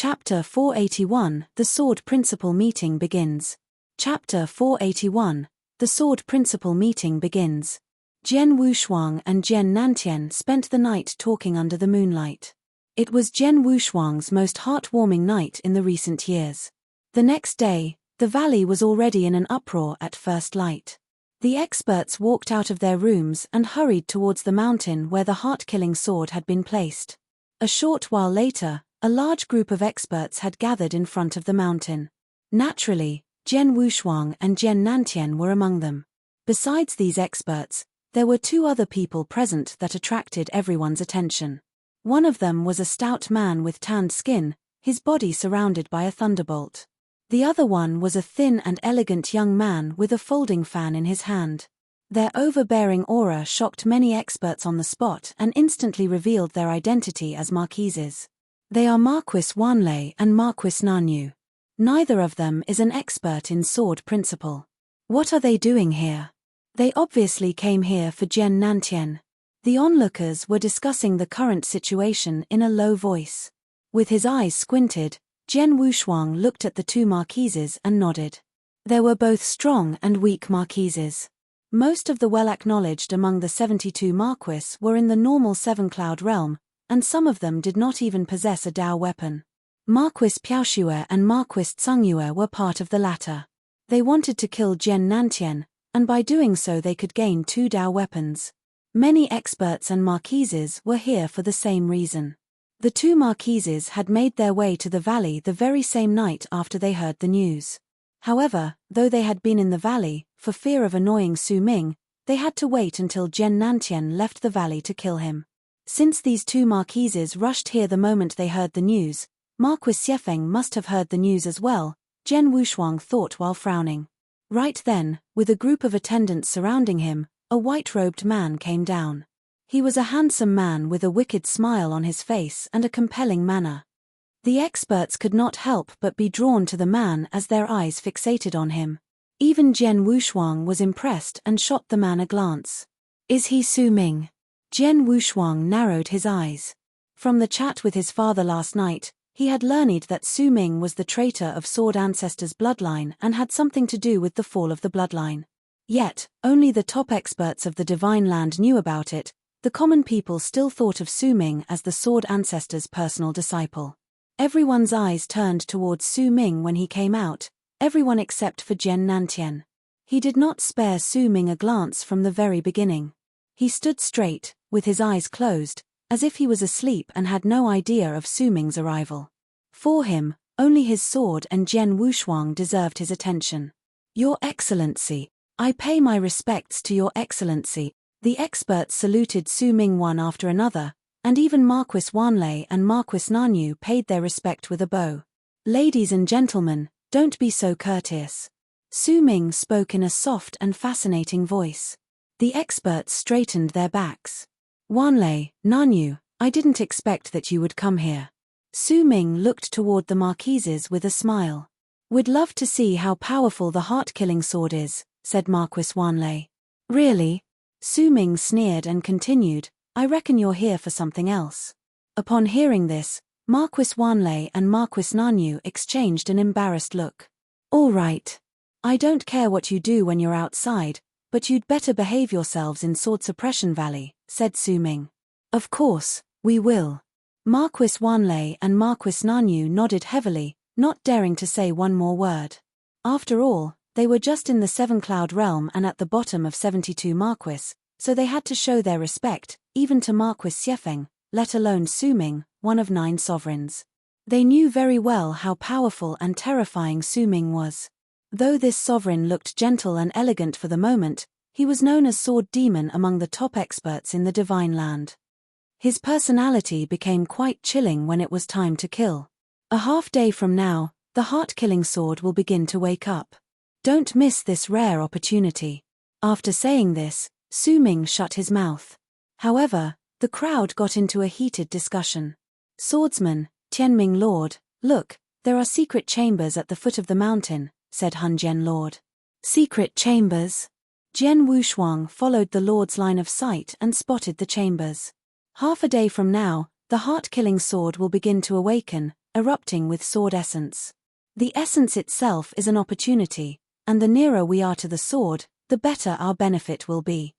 Chapter 481, The Sword Principal Meeting Begins. Chapter 481, The Sword Principal Meeting Begins. Jian Wushuang and Jian Nantian spent the night talking under the moonlight. It was Jian Wushuang's most heartwarming night in the recent years. The next day, the valley was already in an uproar at first light. The experts walked out of their rooms and hurried towards the mountain where the heart-killing sword had been placed. A short while later, a large group of experts had gathered in front of the mountain. Naturally, Jian Wushuang and Jian Nantian were among them. Besides these experts, there were two other people present that attracted everyone's attention. One of them was a stout man with tanned skin, his body surrounded by a thunderbolt. The other one was a thin and elegant young man with a folding fan in his hand. Their overbearing aura shocked many experts on the spot and instantly revealed their identity as marquises. They are Marquis Wanlei and Marquis Nanyu. Neither of them is an expert in sword principle. What are they doing here? They obviously came here for Jian Nantian. The onlookers were discussing the current situation in a low voice. With his eyes squinted, Jian Wushuang looked at the two marquises and nodded. There were both strong and weak marquises. Most of the well-acknowledged among the 72 marquis were in the normal seven-cloud realm, and some of them did not even possess a Dao weapon. Marquis Piaoxue and Marquis Tsungyue were part of the latter. They wanted to kill Jian Nantian, and by doing so they could gain two Dao weapons. Many experts and marquises were here for the same reason. The two marquises had made their way to the valley the very same night after they heard the news. However, though they had been in the valley, for fear of annoying Su Ming, they had to wait until Jian Nantian left the valley to kill him. Since these two marquises rushed here the moment they heard the news, Marquis Xiefeng must have heard the news as well, Jian Wushuang thought while frowning. Right then, with a group of attendants surrounding him, a white-robed man came down. He was a handsome man with a wicked smile on his face and a compelling manner. The experts could not help but be drawn to the man as their eyes fixated on him. Even Jian Wushuang was impressed and shot the man a glance. Is he Su Ming? Jian Wushuang narrowed his eyes. From the chat with his father last night, he had learned that Su Ming was the traitor of Sword Ancestors' bloodline and had something to do with the fall of the bloodline. Yet, only the top experts of the Divine Land knew about it. The common people still thought of Su Ming as the Sword Ancestors' personal disciple. Everyone's eyes turned towards Su Ming when he came out, everyone except for Jian Nantian. He did not spare Su Ming a glance from the very beginning. He stood straight, with his eyes closed, as if he was asleep and had no idea of Su Ming's arrival. For him, only his sword and Jian Wushuang deserved his attention. Your Excellency, I pay my respects to Your Excellency. The experts saluted Su Ming one after another, and even Marquis Wanlei and Marquis Nanyu paid their respect with a bow. Ladies and gentlemen, don't be so courteous. Su Ming spoke in a soft and fascinating voice. The experts straightened their backs. Wanlei, Nanyu, I didn't expect that you would come here. Su Ming looked toward the marquises with a smile. We'd love to see how powerful the heart-killing sword is, said Marquis Wanlei. Really? Su Ming sneered and continued, I reckon you're here for something else. Upon hearing this, Marquis Wanlei and Marquis Nanyu exchanged an embarrassed look. All right. I don't care what you do when you're outside, but you'd better behave yourselves in Sword Suppression Valley, said Su Ming. Of course, we will. Marquis Wanlei and Marquis Nanyu nodded heavily, not daring to say one more word. After all, they were just in the seven-cloud realm and at the bottom of 72 marquis, so they had to show their respect, even to Marquis Xiefeng, let alone Su Ming, one of 9 sovereigns. They knew very well how powerful and terrifying Su Ming was. Though this sovereign looked gentle and elegant for the moment, he was known as Sword Demon among the top experts in the Divine Land. His personality became quite chilling when it was time to kill. A half-day from now, the heart-killing sword will begin to wake up. Don't miss this rare opportunity. After saying this, Su Ming shut his mouth. However, the crowd got into a heated discussion. Swordsman, Tianming Lord, look, there are secret chambers at the foot of the mountain, said Hun Jian Lord. Secret chambers? Jian Wushuang followed the Lord's line of sight and spotted the chambers. Half a day from now, the heart-killing sword will begin to awaken, erupting with sword essence. The essence itself is an opportunity, and the nearer we are to the sword, the better our benefit will be.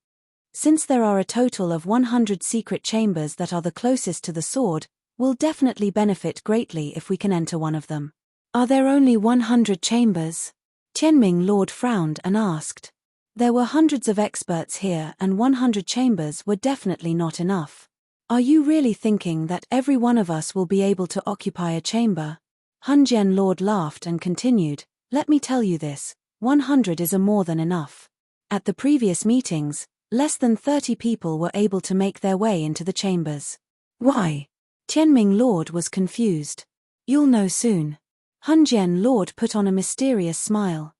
Since there are a total of 100 secret chambers that are the closest to the sword, we'll definitely benefit greatly if we can enter one of them. Are there only 100 chambers? Tianming Lord frowned and asked. There were hundreds of experts here and 100 chambers were definitely not enough. Are you really thinking that every one of us will be able to occupy a chamber? Hunjian Lord laughed and continued, let me tell you this, 100 is a more than enough. At the previous meetings, less than 30 people were able to make their way into the chambers. Why? Tianming Lord was confused. You'll know soon. Hunjian Lord put on a mysterious smile.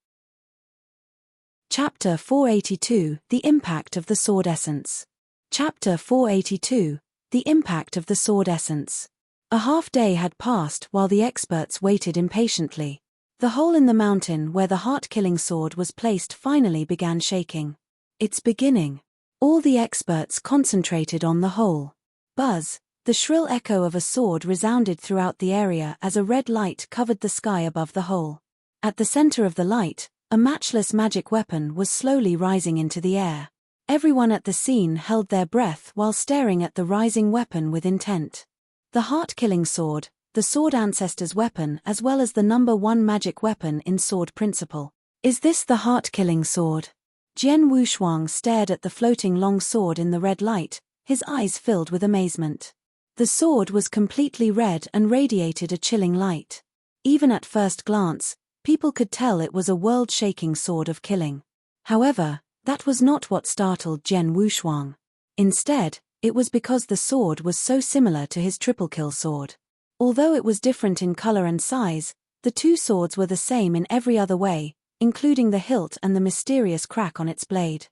Chapter 482, The Impact of the Sword Essence. Chapter 482, The Impact of the Sword Essence. A half-day had passed while the experts waited impatiently. The hole in the mountain where the heart-killing sword was placed finally began shaking. It's beginning. All the experts concentrated on the hole. Buzz, the shrill echo of a sword resounded throughout the area as a red light covered the sky above the hole. At the center of the light, a matchless magic weapon was slowly rising into the air. Everyone at the scene held their breath while staring at the rising weapon with intent. The heart-killing sword, the sword ancestor's weapon as well as the number 1 magic weapon in sword principle. Is this the heart-killing sword? Jian Wushuang stared at the floating long sword in the red light, his eyes filled with amazement. The sword was completely red and radiated a chilling light. Even at first glance, people could tell it was a world-shaking sword of killing. However, that was not what startled Jian Wushuang. Instead, it was because the sword was so similar to his triple-kill sword. Although it was different in color and size, the two swords were the same in every other way, including the hilt and the mysterious crack on its blade.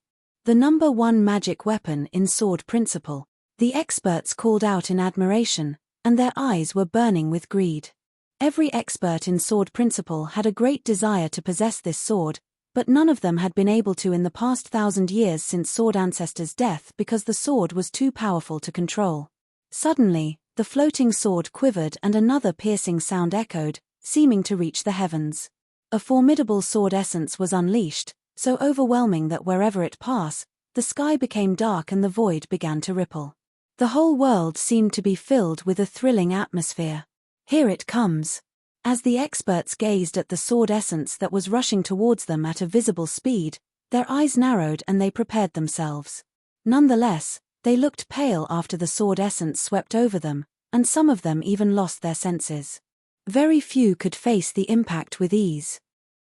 The number 1 magic weapon in sword principle. The experts called out in admiration, and their eyes were burning with greed. Every expert in sword principle had a great desire to possess this sword, but none of them had been able to in the past 1,000 years since Sword Ancestor's death because the sword was too powerful to control. Suddenly, the floating sword quivered and another piercing sound echoed, seeming to reach the heavens. A formidable sword essence was unleashed, so overwhelming that wherever it passed, the sky became dark and the void began to ripple. The whole world seemed to be filled with a thrilling atmosphere. Here it comes. As the experts gazed at the sword essence that was rushing towards them at a visible speed, their eyes narrowed and they prepared themselves. Nonetheless, they looked pale after the sword essence swept over them, and some of them even lost their senses. Very few could face the impact with ease.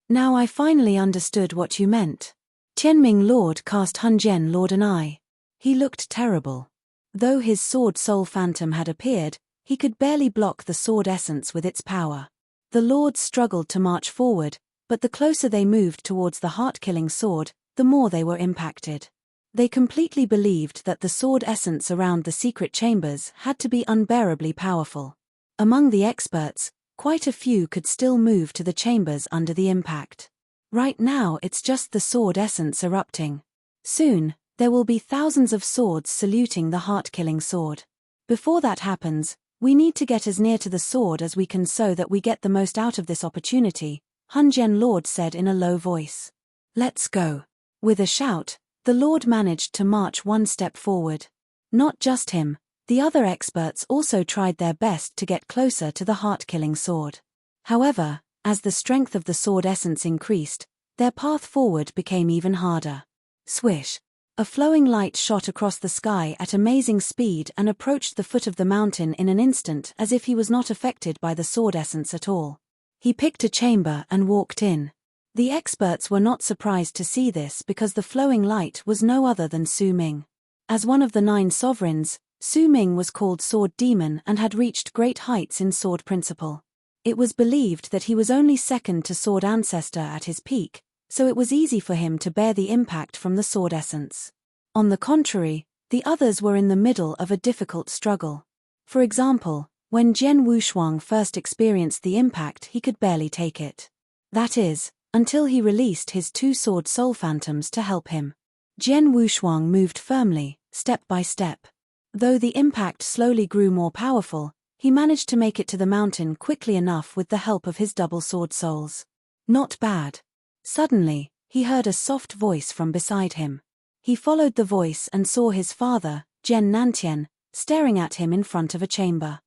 Now I finally understood what you meant. Tianming Lord cast Hunjian Lord an eye. He looked terrible. Though his sword soul phantom had appeared, he could barely block the sword essence with its power. The lords struggled to march forward, but the closer they moved towards the heart-killing sword, the more they were impacted. They completely believed that the sword essence around the secret chambers had to be unbearably powerful. Among the experts, quite a few could still move to the chambers under the impact. Right now it's just the sword essence erupting. Soon, there will be thousands of swords saluting the heart-killing sword. Before that happens, we need to get as near to the sword as we can so that we get the most out of this opportunity, Hunjian Lord said in a low voice. Let's go. With a shout, the Lord managed to march one step forward. Not just him, the other experts also tried their best to get closer to the heart-killing sword. However, as the strength of the sword essence increased, their path forward became even harder. Swish! A flowing light shot across the sky at amazing speed and approached the foot of the mountain in an instant as if he was not affected by the sword essence at all. He picked a chamber and walked in. The experts were not surprised to see this because the flowing light was no other than Su Ming. As one of the 9 sovereigns, Su Ming was called Sword Demon and had reached great heights in sword principle. It was believed that he was only second to Sword Ancestor at his peak, so it was easy for him to bear the impact from the sword essence. On the contrary, the others were in the middle of a difficult struggle. For example, when Jian Wushuang first experienced the impact he could barely take it. That is, until he released his 2 sword soul phantoms to help him. Jian Wushuang moved firmly, step by step. Though the impact slowly grew more powerful, He managed to make it to the mountain quickly enough with the help of his double sword souls. Not bad. Suddenly, he heard a soft voice from beside him. He followed the voice and saw his father, Jian Nantian, staring at him in front of a chamber.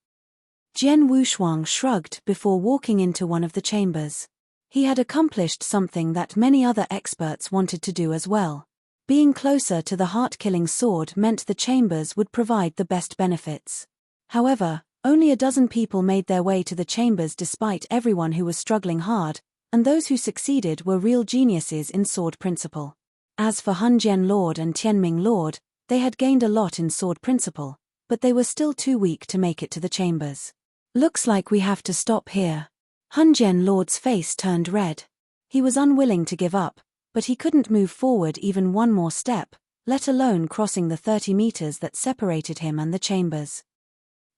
Jian Wushuang shrugged before walking into one of the chambers. He had accomplished something that many other experts wanted to do as well. Being closer to the heart-killing sword meant the chambers would provide the best benefits. However, only a dozen people made their way to the chambers despite everyone who was struggling hard, and those who succeeded were real geniuses in sword principle. As for Han Jian Lord and Tianming Lord, they had gained a lot in sword principle, but they were still too weak to make it to the chambers. Looks like we have to stop here. Han Jian Lord's face turned red. He was unwilling to give up, but he couldn't move forward even one more step, let alone crossing the 30 meters that separated him and the chambers.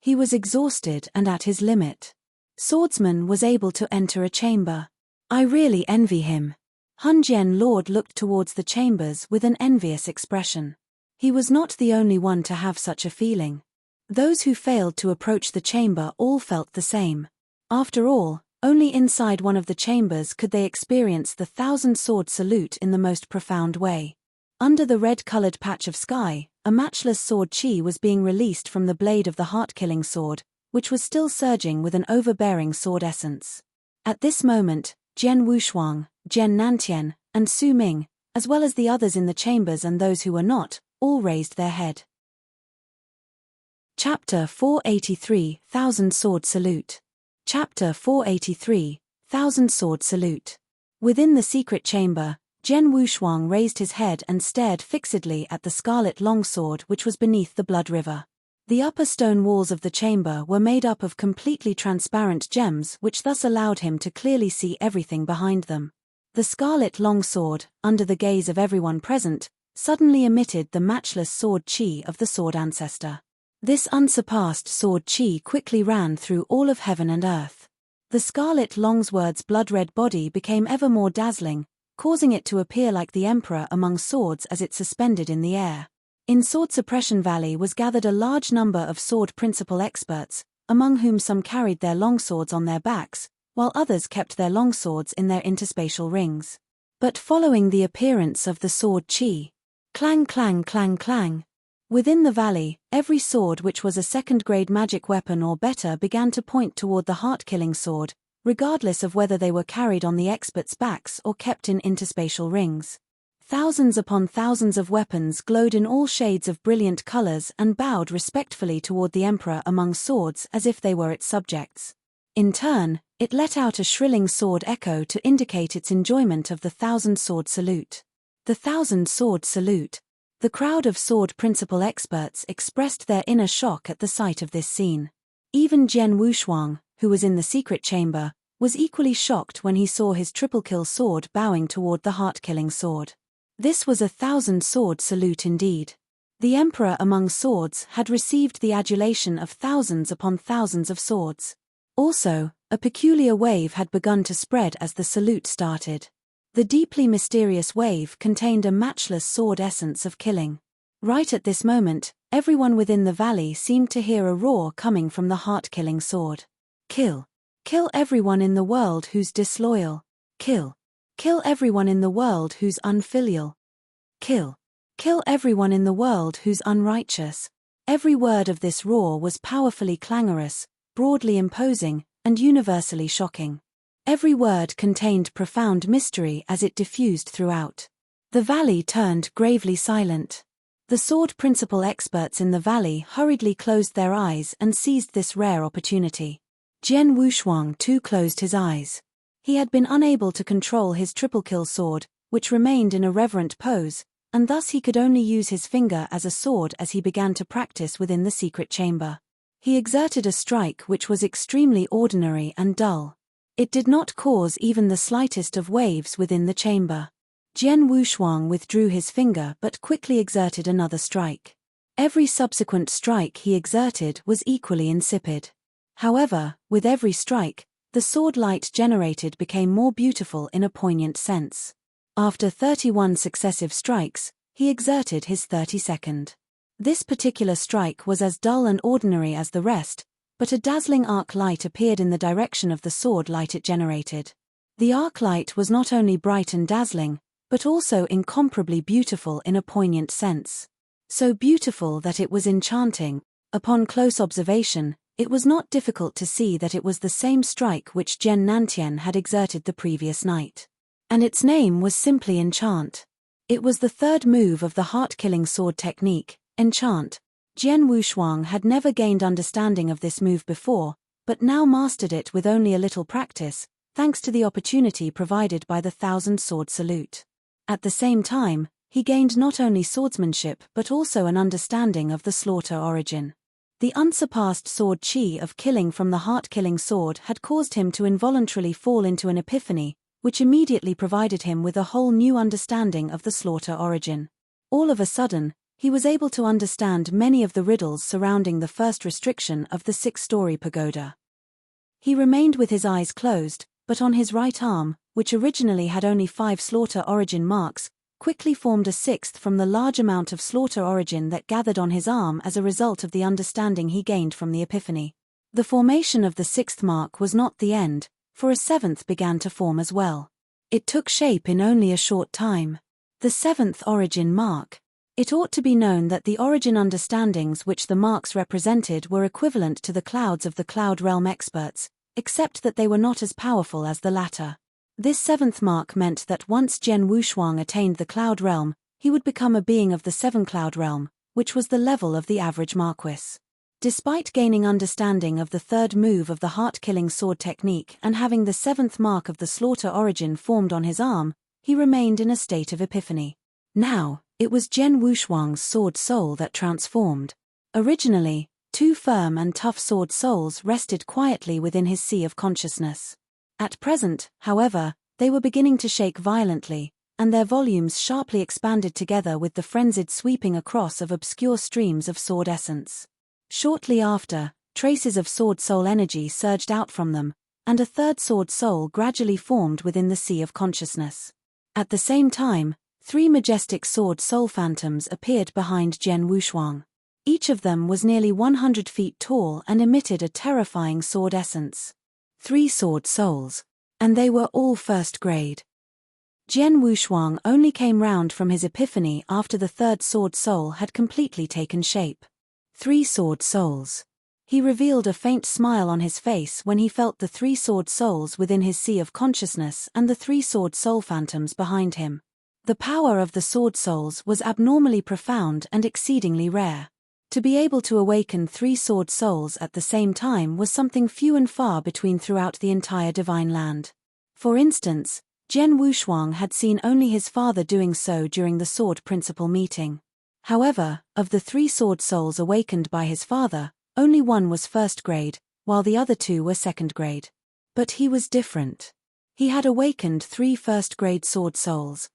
He was exhausted and at his limit. Swordsman was able to enter a chamber. I really envy him. Han Jian Lord looked towards the chambers with an envious expression. He was not the only one to have such a feeling. Those who failed to approach the chamber all felt the same. After all, only inside one of the chambers could they experience the 1,000-sword salute in the most profound way. Under the red-colored patch of sky, a matchless sword chi was being released from the blade of the heart-killing sword, which was still surging with an overbearing sword essence. At this moment, Jian Wushuang, Jian Nantian, and Su Ming, as well as the others in the chambers and those who were not, all raised their head. Chapter 483, 1,000-Sword Salute. Chapter 483, 1,000-Sword Salute. Within the secret chamber, Jian Wushuang raised his head and stared fixedly at the scarlet longsword which was beneath the blood river. The upper stone walls of the chamber were made up of completely transparent gems which thus allowed him to clearly see everything behind them. The scarlet longsword, under the gaze of everyone present, suddenly emitted the matchless sword chi of the sword ancestor. This unsurpassed sword chi quickly ran through all of heaven and earth. The scarlet longsword's blood-red body became ever more dazzling, causing it to appear like the emperor among swords as it suspended in the air. In Sword Suppression Valley was gathered a large number of sword principle experts, among whom some carried their longswords on their backs, while others kept their longswords in their interspatial rings. But following the appearance of the sword chi, clang clang clang clang, within the valley, every sword which was a second-grade magic weapon or better began to point toward the heart-killing sword, regardless of whether they were carried on the experts' backs or kept in interspatial rings. Thousands upon thousands of weapons glowed in all shades of brilliant colors and bowed respectfully toward the emperor among swords as if they were its subjects. In turn, it let out a shrilling sword echo to indicate its enjoyment of the 1,000-sword salute. The 1,000-sword salute. The crowd of sword principle experts expressed their inner shock at the sight of this scene. Even Jian Wushuang, who was in the secret chamber, was equally shocked when he saw his triple-kill sword bowing toward the heart-killing sword. This was a 1,000-sword salute indeed. The emperor among swords had received the adulation of thousands upon thousands of swords. Also, a peculiar wave had begun to spread as the salute started. The deeply mysterious wave contained a matchless sword essence of killing. Right at this moment, everyone within the valley seemed to hear a roar coming from the heart-killing sword. Kill. Kill everyone in the world who's disloyal. Kill. Kill everyone in the world who's unfilial. Kill. Kill everyone in the world who's unrighteous. Every word of this roar was powerfully clangorous, broadly imposing, and universally shocking. Every word contained profound mystery as it diffused throughout. The valley turned gravely silent. The sword principle experts in the valley hurriedly closed their eyes and seized this rare opportunity. Jian Wushuang too closed his eyes. He had been unable to control his triple-kill sword, which remained in a reverent pose, and thus he could only use his finger as a sword as he began to practice within the secret chamber. He exerted a strike which was extremely ordinary and dull. It did not cause even the slightest of waves within the chamber. Jian Wushuang withdrew his finger but quickly exerted another strike. Every subsequent strike he exerted was equally insipid. However, with every strike, the sword light generated became more beautiful in a poignant sense. After 31 successive strikes, he exerted his 32nd. This particular strike was as dull and ordinary as the rest, but a dazzling arc light appeared in the direction of the sword light it generated. The arc light was not only bright and dazzling, but also incomparably beautiful in a poignant sense. So beautiful that it was enchanting. Upon close observation, it was not difficult to see that it was the same strike which Jian Nantian had exerted the previous night. And its name was simply enchant. It was the third move of the heart-killing sword technique, enchant. Jian Wushuang had never gained understanding of this move before, but now mastered it with only a little practice, thanks to the opportunity provided by the thousand-sword salute. At the same time, he gained not only swordsmanship but also an understanding of the slaughter origin. The unsurpassed sword chi of killing from the heart-killing sword had caused him to involuntarily fall into an epiphany, which immediately provided him with a whole new understanding of the slaughter origin. All of a sudden, he was able to understand many of the riddles surrounding the first restriction of the six-story pagoda. He remained with his eyes closed, but on his right arm, which originally had only 5 slaughter origin marks, quickly formed a sixth from the large amount of slaughter origin that gathered on his arm as a result of the understanding he gained from the epiphany. The formation of the sixth mark was not the end, for a seventh began to form as well. It took shape in only a short time. The seventh origin mark. It ought to be known that the origin understandings which the marks represented were equivalent to the clouds of the Cloud Realm experts, except that they were not as powerful as the latter. This seventh mark meant that once Jian Wushuang attained the Cloud Realm, he would become a being of the Seven Cloud Realm, which was the level of the average Marquis. Despite gaining understanding of the third move of the heart-killing sword technique and having the seventh mark of the slaughter origin formed on his arm, he remained in a state of epiphany. Now, it was Jian Wushuang's sword soul that transformed. Originally, 2 firm and tough sword souls rested quietly within his sea of consciousness. At present, however, they were beginning to shake violently, and their volumes sharply expanded together with the frenzied sweeping across of obscure streams of sword essence. Shortly after, traces of sword soul energy surged out from them, and a third sword soul gradually formed within the sea of consciousness. At the same time, 3 majestic sword soul phantoms appeared behind Jian Wushuang. Each of them was nearly 100 feet tall and emitted a terrifying sword essence. 3 sword souls. And they were all first grade. Jian Wushuang only came round from his epiphany after the third sword soul had completely taken shape. 3 sword souls. He revealed a faint smile on his face when he felt the 3 sword souls within his sea of consciousness and the 3 sword soul phantoms behind him. The power of the sword souls was abnormally profound and exceedingly rare. To be able to awaken 3 sword souls at the same time was something few and far between throughout the entire divine land. For instance, Jian Wushuang had seen only his father doing so during the sword principal meeting. However, of the 3 sword souls awakened by his father, only one was first grade, while the other 2 were second grade. But he was different. He had awakened 3 first grade sword souls.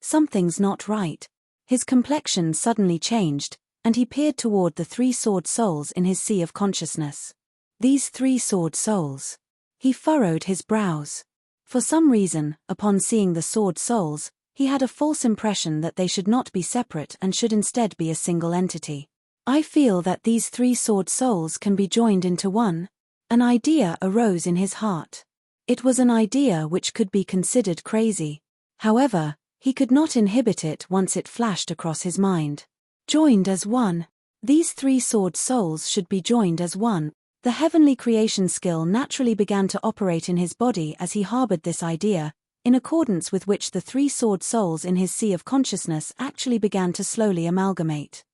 Something's not right. His complexion suddenly changed, and he peered toward the 3 sword souls in his sea of consciousness. These 3 sword souls. He furrowed his brows. For some reason, upon seeing the sword souls, he had a false impression that they should not be separate and should instead be a single entity. I feel that these 3 sword souls can be joined into one. An idea arose in his heart. It was an idea which could be considered crazy. However, he could not inhibit it once it flashed across his mind. Joined as one. These 3 sword souls should be joined as one. The heavenly creation skill naturally began to operate in his body as he harbored this idea, in accordance with which the 3 sword souls in his sea of consciousness actually began to slowly amalgamate.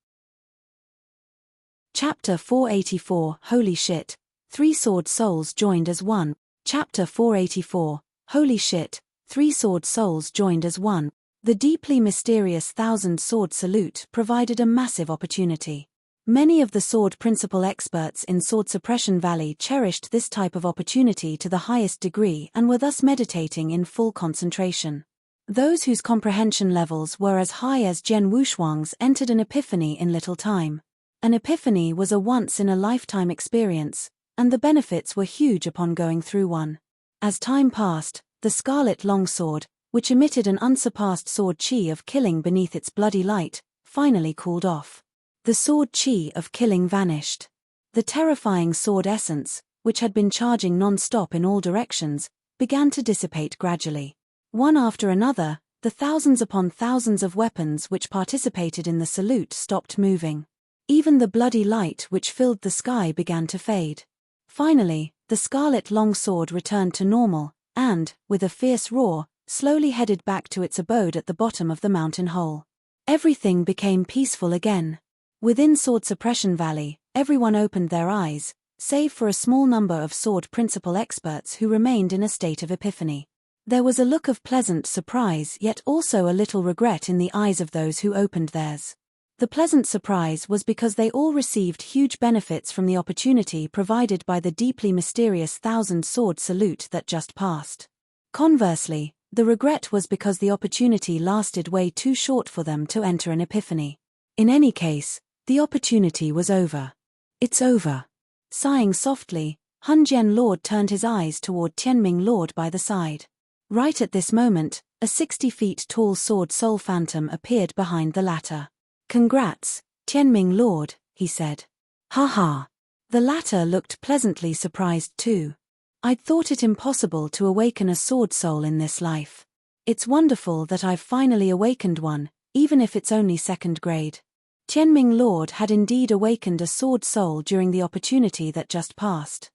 Chapter 484 Holy shit. 3 sword souls joined as one. Chapter 484 Holy shit. 3 sword souls joined as one. The deeply mysterious 1,000-sword salute provided a massive opportunity. Many of the sword principal experts in Sword Suppression Valley cherished this type of opportunity to the highest degree and were thus meditating in full concentration. Those whose comprehension levels were as high as Jian Wushuang's entered an epiphany in little time. An epiphany was a once-in-a-lifetime experience, and the benefits were huge upon going through one. As time passed, the scarlet longsword, which emitted an unsurpassed sword chi of killing beneath its bloody light, finally cooled off. The sword chi of killing vanished. The terrifying sword essence, which had been charging non-stop in all directions, began to dissipate gradually. One after another, the thousands upon thousands of weapons which participated in the salute stopped moving. Even the bloody light which filled the sky began to fade. Finally, the scarlet longsword returned to normal, and, with a fierce roar, slowly headed back to its abode at the bottom of the mountain hole. Everything became peaceful again. Within Sword Suppression Valley, everyone opened their eyes, save for a small number of sword principle experts who remained in a state of epiphany. There was a look of pleasant surprise yet also a little regret in the eyes of those who opened theirs. The pleasant surprise was because they all received huge benefits from the opportunity provided by the deeply mysterious thousand-sword salute that just passed. Conversely, the regret was because the opportunity lasted way too short for them to enter an epiphany. In any case, the opportunity was over. It's over. Sighing softly, Hun Jian Lord turned his eyes toward Tianming Lord by the side. Right at this moment, a 60 feet tall sword soul phantom appeared behind the latter. "Congrats, Tianming Lord," he said. "Ha ha." The latter looked pleasantly surprised too. "I'd thought it impossible to awaken a sword soul in this life. It's wonderful that I've finally awakened one, even if it's only second grade." Tianming Lord had indeed awakened a sword soul during the opportunity that just passed.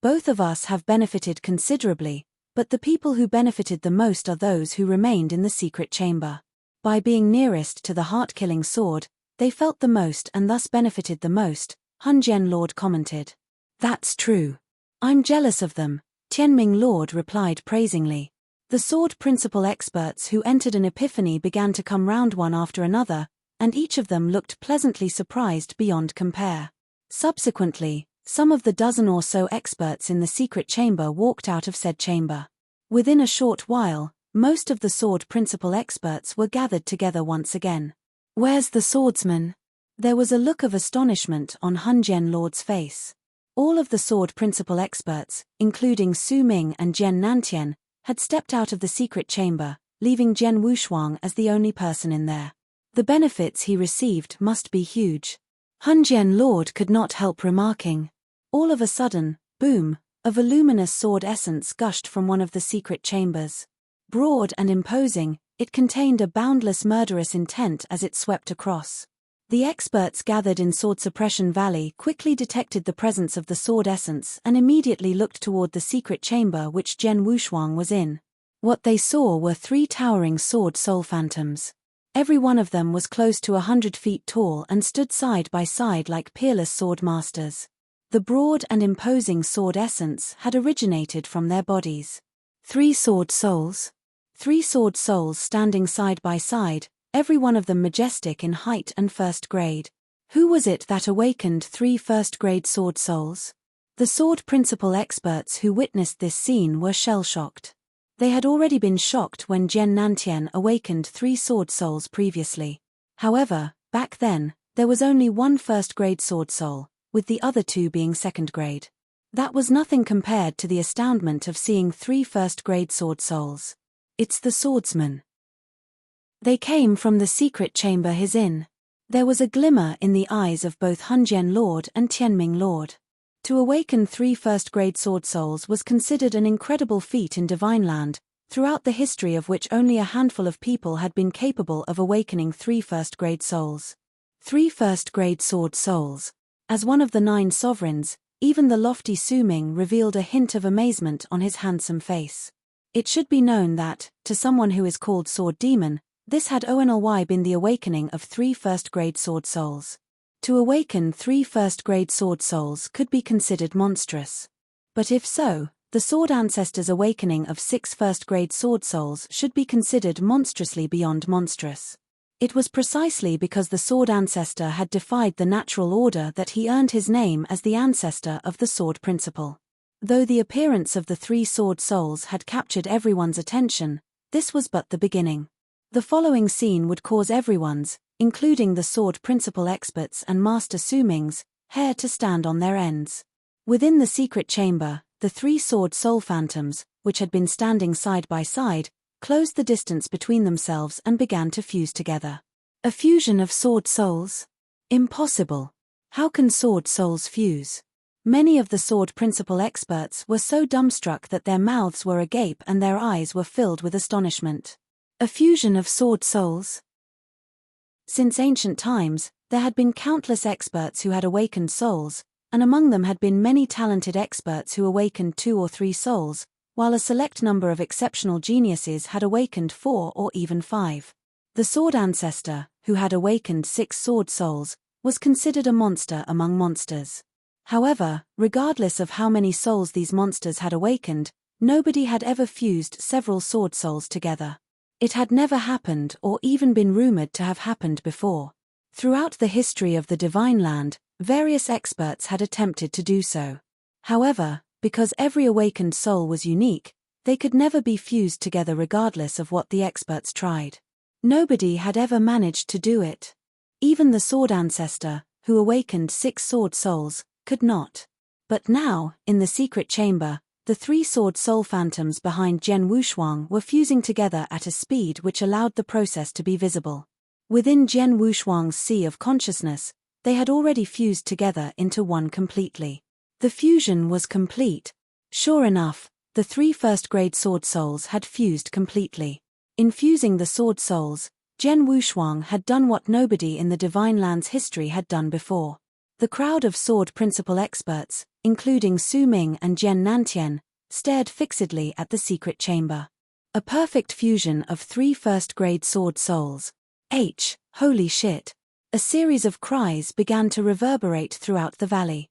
"Both of us have benefited considerably, but the people who benefited the most are those who remained in the secret chamber. By being nearest to the heart-killing sword, they felt the most and thus benefited the most," Hun Jian Lord commented. "That's true. I'm jealous of them," Tianming Lord replied praisingly. The sword principle experts who entered an epiphany began to come round one after another, and each of them looked pleasantly surprised beyond compare. Subsequently, some of the dozen or so experts in the secret chamber walked out of said chamber. Within a short while, most of the sword principle experts were gathered together once again. "Where's the swordsman?" There was a look of astonishment on Hun Jian Lord's face. All of the sword principle experts, including Su Ming and Jian Nantian, had stepped out of the secret chamber, leaving Jian Wushuang as the only person in there. The benefits he received must be huge. Hun Jian Lord could not help remarking. All of a sudden, boom, a voluminous sword essence gushed from one of the secret chambers. Broad and imposing, it contained a boundless murderous intent as it swept across. The experts gathered in Sword Suppression Valley quickly detected the presence of the sword essence and immediately looked toward the secret chamber which Jian Wushuang was in. What they saw were 3 towering sword soul phantoms. Every one of them was close to 100 feet tall and stood side by side like peerless sword masters. The broad and imposing sword essence had originated from their bodies. 3 sword souls. 3 sword souls standing side by side, every one of them majestic in height and first grade. Who was it that awakened 3 first-grade sword souls? The sword principle experts who witnessed this scene were shell-shocked. They had already been shocked when Jian Nantian awakened 3 sword souls previously. However, back then, there was only 1 first-grade sword soul, with the other 2 being second-grade. That was nothing compared to the astoundment of seeing 3 first-grade sword souls. "It's the swordsman. They came from the secret chamber he's in." There was a glimmer in the eyes of both Hun Jian Lord and Tianming Lord. To awaken 3 first-grade sword souls was considered an incredible feat in Divine Land, throughout the history of which only a handful of people had been capable of awakening 3 first-grade souls. 3 first-grade sword souls. As one of the 9 sovereigns, even the lofty Su Ming revealed a hint of amazement on his handsome face. It should be known that, to someone who is called Sword Demon, this had only been the awakening of 3 first-grade sword souls. To awaken 3 first-grade sword souls could be considered monstrous. But if so, the sword ancestor's awakening of 6 first-grade sword souls should be considered monstrously beyond monstrous. It was precisely because the sword ancestor had defied the natural order that he earned his name as the ancestor of the sword principle. Though the appearance of the 3 sword souls had captured everyone's attention, this was but the beginning. The following scene would cause everyone's, including the sword principle experts and Master Su Ming's, hair to stand on their ends. Within the secret chamber, the 3 sword soul phantoms, which had been standing side by side, closed the distance between themselves and began to fuse together. A fusion of sword souls? Impossible. How can sword souls fuse? Many of the sword principle experts were so dumbstruck that their mouths were agape and their eyes were filled with astonishment. A fusion of sword souls? Since ancient times, there had been countless experts who had awakened souls, and among them had been many talented experts who awakened 2 or 3 souls, while a select number of exceptional geniuses had awakened 4 or even 5. The sword ancestor, who had awakened 6 sword souls, was considered a monster among monsters. However, regardless of how many souls these monsters had awakened, nobody had ever fused several sword souls together. It had never happened or even been rumored to have happened before. Throughout the history of the Divine Land, various experts had attempted to do so. However, because every awakened soul was unique, they could never be fused together regardless of what the experts tried. Nobody had ever managed to do it. Even the sword ancestor, who awakened 6 sword souls, could not. But now, in the secret chamber, the 3 sword soul phantoms behind Jian Wushuang were fusing together at a speed which allowed the process to be visible. Within Jian Wushuang's sea of consciousness, they had already fused together into one completely. The fusion was complete. Sure enough, the 3 first-grade sword souls had fused completely. In fusing the sword souls, Jian Wushuang had done what nobody in the Divine Land's history had done before. The crowd of sword principle experts, including Su Ming and Jian Nantian, stared fixedly at the secret chamber. A perfect fusion of 3 first-grade sword souls. Holy shit! A series of cries began to reverberate throughout the valley.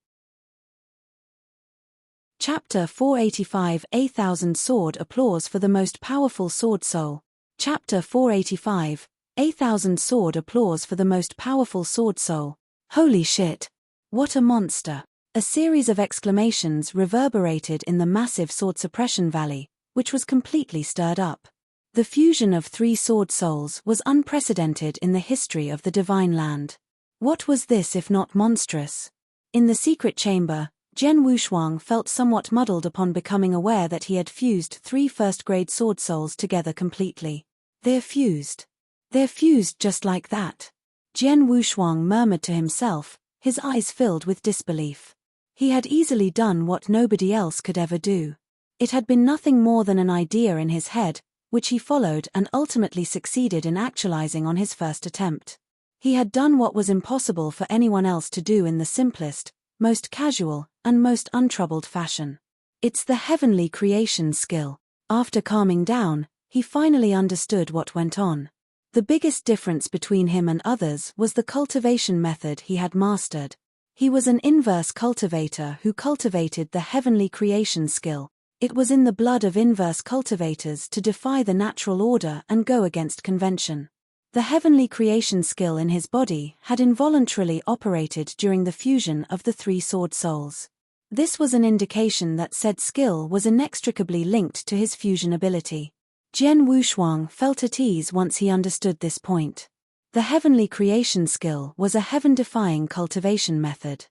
Chapter 485 A thousand sword applause for the most powerful sword soul. Chapter 485 A thousand sword applause for the most powerful sword soul. Holy shit! What a monster! A series of exclamations reverberated in the massive sword suppression valley, which was completely stirred up. The fusion of 3 sword souls was unprecedented in the history of the Divine Land. What was this if not monstrous? In the secret chamber, Jian Wushuang felt somewhat muddled upon becoming aware that he had fused 3 first-grade sword souls together completely. They're fused. They're fused just like that. Jian Wushuang murmured to himself, his eyes filled with disbelief. He had easily done what nobody else could ever do. It had been nothing more than an idea in his head, which he followed and ultimately succeeded in actualizing on his first attempt. He had done what was impossible for anyone else to do in the simplest, most casual, and most untroubled fashion. It's the heavenly creation skill. After calming down, he finally understood what went on. The biggest difference between him and others was the cultivation method he had mastered. He was an inverse cultivator who cultivated the heavenly creation skill. It was in the blood of inverse cultivators to defy the natural order and go against convention. The heavenly creation skill in his body had involuntarily operated during the fusion of the 3 sword souls. This was an indication that said skill was inextricably linked to his fusion ability. Jian Wushuang felt at ease once he understood this point. The heavenly creation skill was a heaven-defying cultivation method.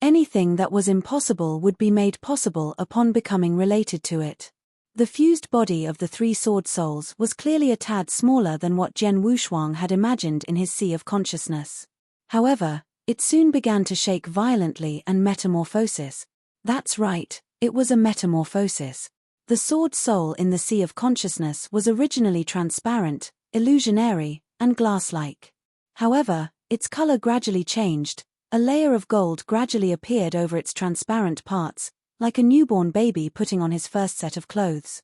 Anything that was impossible would be made possible upon becoming related to it. The fused body of the 3 sword souls was clearly a tad smaller than what Jian Wushuang had imagined in his sea of consciousness. However, it soon began to shake violently and metamorphosis. That's right, it was a metamorphosis. The sword soul in the sea of consciousness was originally transparent, illusionary, and glass-like. However, its color gradually changed. A layer of gold gradually appeared over its transparent parts, like a newborn baby putting on his first set of clothes.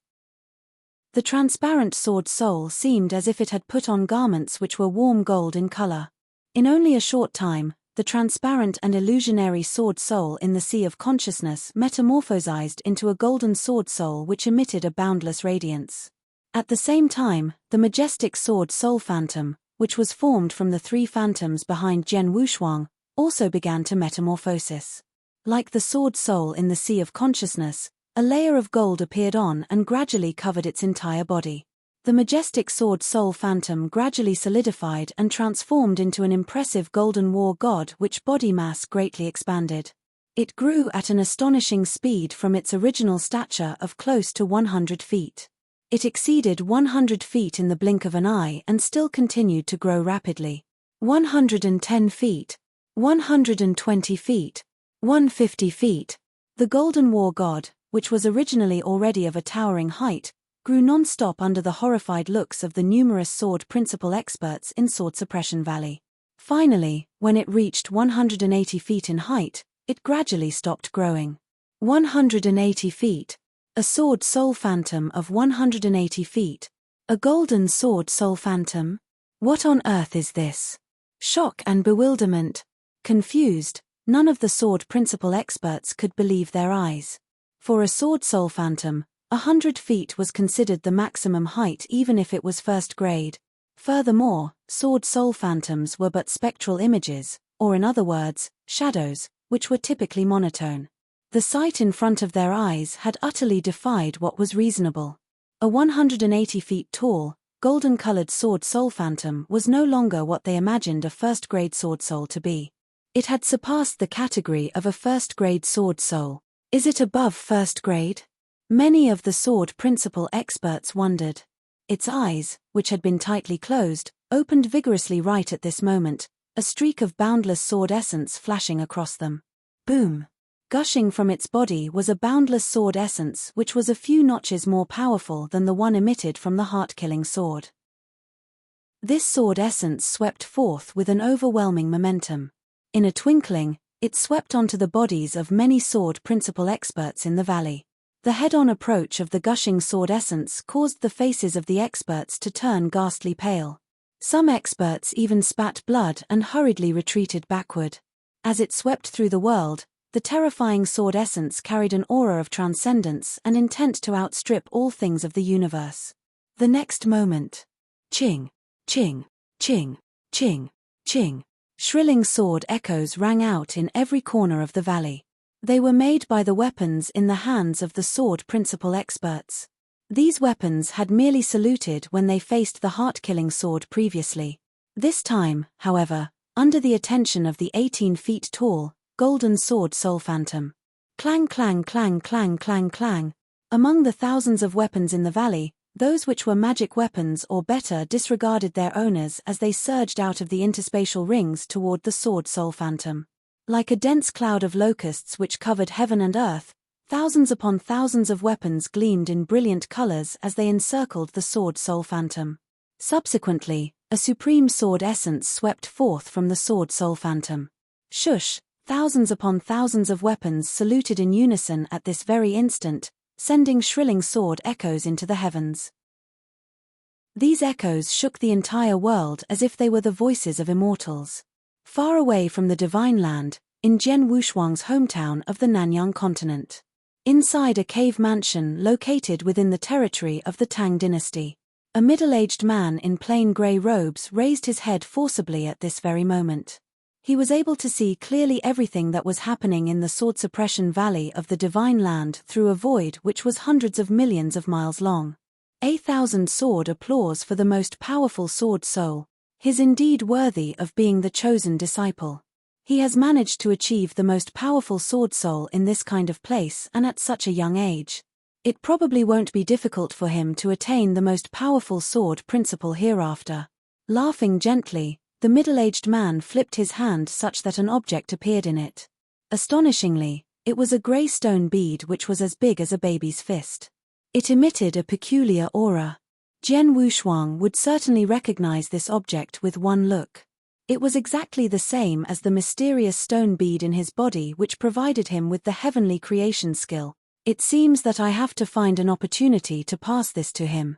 The transparent sword soul seemed as if it had put on garments which were warm gold in color. In only a short time, the transparent and illusionary sword soul in the sea of consciousness metamorphosized into a golden sword soul which emitted a boundless radiance. At the same time, the majestic sword soul phantom, which was formed from the 3 phantoms behind Jian Wushuang, also began to metamorphosis. Like the sword soul in the sea of consciousness, a layer of gold appeared on and gradually covered its entire body. The majestic sword soul phantom gradually solidified and transformed into an impressive golden war god which body mass greatly expanded. It grew at an astonishing speed from its original stature of close to 100 feet. It exceeded 100 feet in the blink of an eye and still continued to grow rapidly. 110 feet. 120 feet. 150 feet. The Golden War God, which was originally already of a towering height, grew non-stop under the horrified looks of the numerous sword principal experts in Sword Suppression Valley. Finally, when it reached 180 feet in height, it gradually stopped growing. 180 feet. A sword soul phantom of 180 feet. A golden sword soul phantom? What on earth is this? Shock and bewilderment. Confused, none of the sword principal experts could believe their eyes. For a sword soul phantom, 100 feet was considered the maximum height even if it was first grade. Furthermore, sword soul phantoms were but spectral images, or in other words, shadows, which were typically monotone. The sight in front of their eyes had utterly defied what was reasonable. A 180 feet tall, golden-colored sword soul phantom was no longer what they imagined a first-grade sword soul to be. It had surpassed the category of a first-grade sword soul. Is it above first grade? Many of the sword principal experts wondered. Its eyes, which had been tightly closed, opened vigorously right at this moment, a streak of boundless sword essence flashing across them. Boom! Gushing from its body was a boundless sword essence which was a few notches more powerful than the one emitted from the heart-killing sword. This sword essence swept forth with an overwhelming momentum. In a twinkling, it swept onto the bodies of many sword principal experts in the valley. The head-on approach of the gushing sword essence caused the faces of the experts to turn ghastly pale. Some experts even spat blood and hurriedly retreated backward. As it swept through the world, the terrifying sword essence carried an aura of transcendence and intent to outstrip all things of the universe. The next moment. Ching, ching, ching, ching, ching. Shrilling sword echoes rang out in every corner of the valley. They were made by the weapons in the hands of the sword principal experts. These weapons had merely saluted when they faced the heart-killing sword previously. This time, however, under the attention of the 18 feet tall, golden sword soul phantom. Clang clang clang clang clang clang. Among the thousands of weapons in the valley, those which were magic weapons or better disregarded their owners as they surged out of the interspatial rings toward the sword soul phantom. Like a dense cloud of locusts which covered heaven and earth, thousands upon thousands of weapons gleamed in brilliant colors as they encircled the sword soul phantom. Subsequently, a supreme sword essence swept forth from the sword soul phantom. Shush! Thousands upon thousands of weapons saluted in unison at this very instant, sending shrilling sword echoes into the heavens. These echoes shook the entire world as if they were the voices of immortals. Far away from the Divine Land, in Jian Wushuang's hometown of the Nanyang continent. Inside a cave mansion located within the territory of the Tang dynasty. A middle-aged man in plain grey robes raised his head forcibly at this very moment. He was able to see clearly everything that was happening in the Sword Suppression Valley of the Divine Land through a void which was hundreds of millions of miles long. 1,000 sword applause for the most powerful sword soul. He's indeed worthy of being the chosen disciple. He has managed to achieve the most powerful sword soul in this kind of place and at such a young age. It probably won't be difficult for him to attain the most powerful sword principle hereafter. Laughing gently, the middle-aged man flipped his hand such that an object appeared in it. Astonishingly, it was a grey stone bead which was as big as a baby's fist. It emitted a peculiar aura. Jian Wushuang would certainly recognize this object with one look. It was exactly the same as the mysterious stone bead in his body which provided him with the heavenly creation skill. It seems that I have to find an opportunity to pass this to him.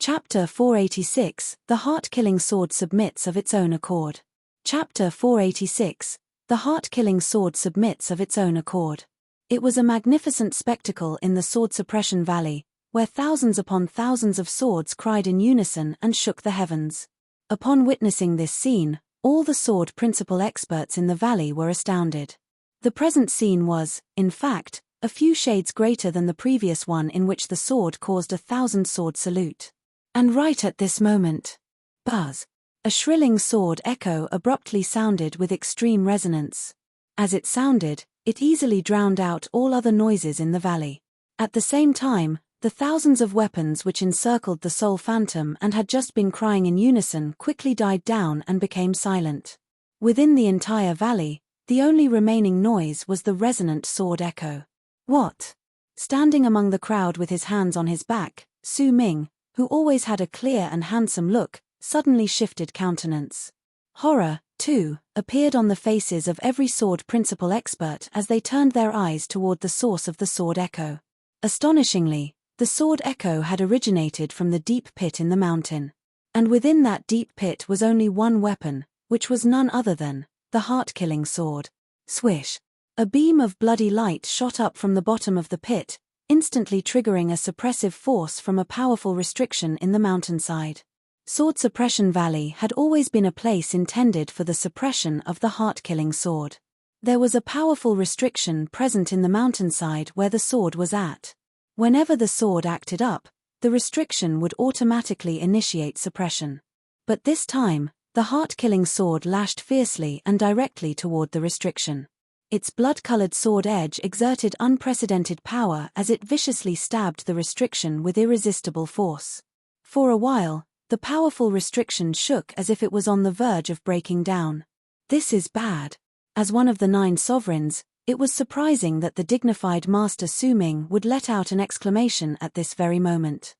Chapter 486, The Heart-Killing Sword Submits of its own accord. Chapter 486, The Heart-Killing Sword Submits of its own accord. It was a magnificent spectacle in the Sword Suppression Valley, where thousands upon thousands of swords cried in unison and shook the heavens. Upon witnessing this scene, all the sword principal experts in the valley were astounded. The present scene was, in fact, a few shades greater than the previous one in which the sword caused 1,000 sword salute. And right at this moment, buzz! A shrilling sword echo abruptly sounded with extreme resonance. As it sounded, it easily drowned out all other noises in the valley. At the same time, The thousands of weapons which encircled the soul phantom and had just been crying in unison quickly died down and became silent. Within the entire valley, the only remaining noise was the resonant sword echo. What? Standing among the crowd with his hands on his back, Su Ming, who always had a clear and handsome look, suddenly shifted countenance. Horror, too, appeared on the faces of every sword principle expert as they turned their eyes toward the source of the sword echo. Astonishingly, the sword echo had originated from the deep pit in the mountain. And within that deep pit was only one weapon, which was none other than the heart-killing sword. Swish! A beam of bloody light shot up from the bottom of the pit, instantly triggering a suppressive force from a powerful restriction in the mountainside. Sword Suppression Valley had always been a place intended for the suppression of the heart-killing sword. There was a powerful restriction present in the mountainside where the sword was at. Whenever the sword acted up, the restriction would automatically initiate suppression. But this time, the heart-killing sword lashed fiercely and directly toward the restriction. Its blood-colored sword edge exerted unprecedented power as it viciously stabbed the restriction with irresistible force. For a while, the powerful restriction shook as if it was on the verge of breaking down. This is bad. As one of the 9 sovereigns, it was surprising that the dignified Master Su Ming would let out an exclamation at this very moment.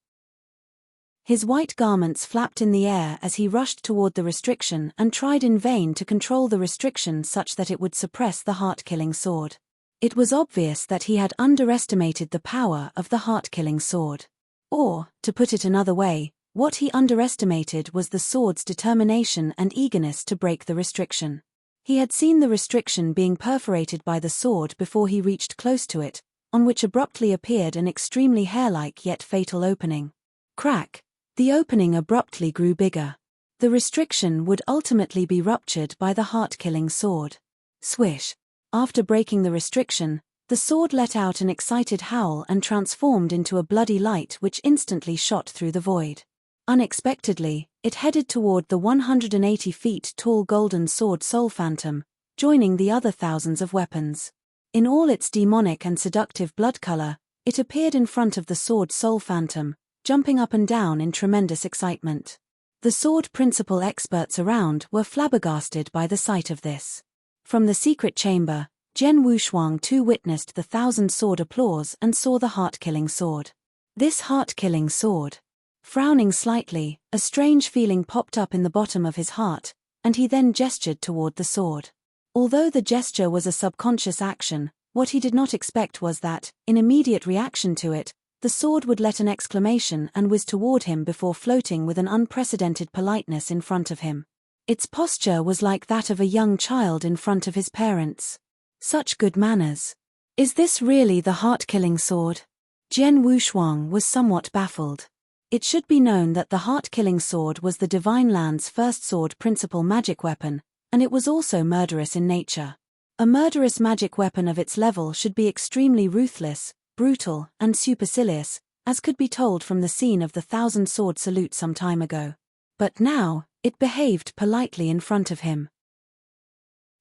His white garments flapped in the air as he rushed toward the restriction and tried in vain to control the restriction such that it would suppress the heart-killing sword. It was obvious that he had underestimated the power of the heart-killing sword. Or, to put it another way, what he underestimated was the sword's determination and eagerness to break the restriction. He had seen the restriction being perforated by the sword before he reached close to it, on which abruptly appeared an extremely hair-like yet fatal opening. Crack! The opening abruptly grew bigger. The restriction would ultimately be ruptured by the heart-killing sword. Swish! After breaking the restriction, the sword let out an excited howl and transformed into a bloody light which instantly shot through the void. Unexpectedly, it headed toward the 180 feet tall golden sword soul phantom, joining the other thousands of weapons. In all its demonic and seductive blood color, it appeared in front of the sword soul phantom, jumping up and down in tremendous excitement. The sword principle experts around were flabbergasted by the sight of this. From the secret chamber, Jian Wushuang too witnessed the 1,000-sword applause and saw the heart-killing sword. This heart-killing sword. Frowning slightly, a strange feeling popped up in the bottom of his heart, and he then gestured toward the sword. Although the gesture was a subconscious action, what he did not expect was that, in immediate reaction to it, the sword would let an exclamation and whiz toward him before floating with an unprecedented politeness in front of him. Its posture was like that of a young child in front of his parents. Such good manners. Is this really the heart-killing sword? Jian Wushuang was somewhat baffled. It should be known that the heart-killing sword was the Divine Land's first sword principle magic weapon, and it was also murderous in nature. A murderous magic weapon of its level should be extremely ruthless, brutal, and supercilious, as could be told from the scene of the 1,000-sword salute some time ago. But now, it behaved politely in front of him.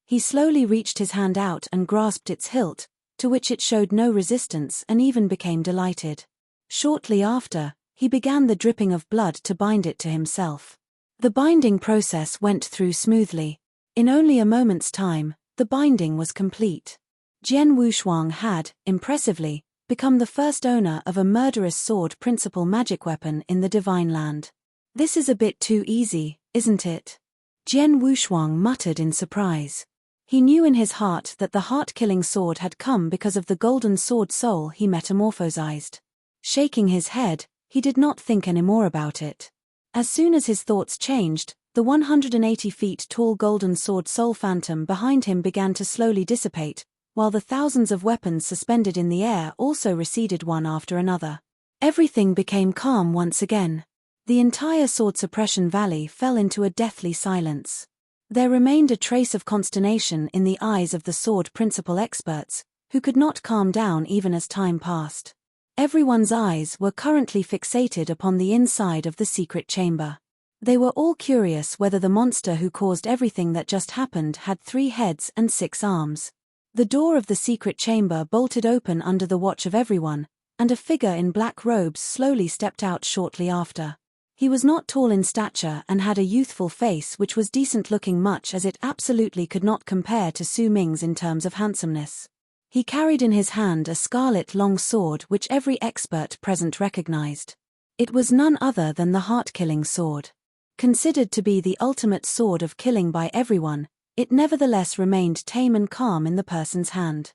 He slowly reached his hand out and grasped its hilt, to which it showed no resistance and even became delighted. Shortly after, he began the dripping of blood to bind it to himself. The binding process went through smoothly. In only a moment's time, the binding was complete. Jian Wushuang had, impressively, become the first owner of a murderous sword principle magic weapon in the Divine Land. This is a bit too easy, isn't it? Jian Wushuang muttered in surprise. He knew in his heart that the heart-killing sword had come because of the golden sword soul he metamorphosized. Shaking his head, he did not think any more about it. As soon as his thoughts changed, the 180 feet tall golden sword soul phantom behind him began to slowly dissipate, while the thousands of weapons suspended in the air also receded one after another. Everything became calm once again. The entire Sword Suppression Valley fell into a deathly silence. There remained a trace of consternation in the eyes of the sword principle experts, who could not calm down even as time passed. Everyone's eyes were currently fixated upon the inside of the secret chamber. They were all curious whether the monster who caused everything that just happened had 3 heads and 6 arms. The door of the secret chamber bolted open under the watch of everyone, and a figure in black robes slowly stepped out shortly after. He was not tall in stature and had a youthful face which was decent-looking, much as it absolutely could not compare to Su Ming's in terms of handsomeness. He carried in his hand a scarlet long sword which every expert present recognized. It was none other than the heart-killing sword. Considered to be the ultimate sword of killing by everyone, it nevertheless remained tame and calm in the person's hand.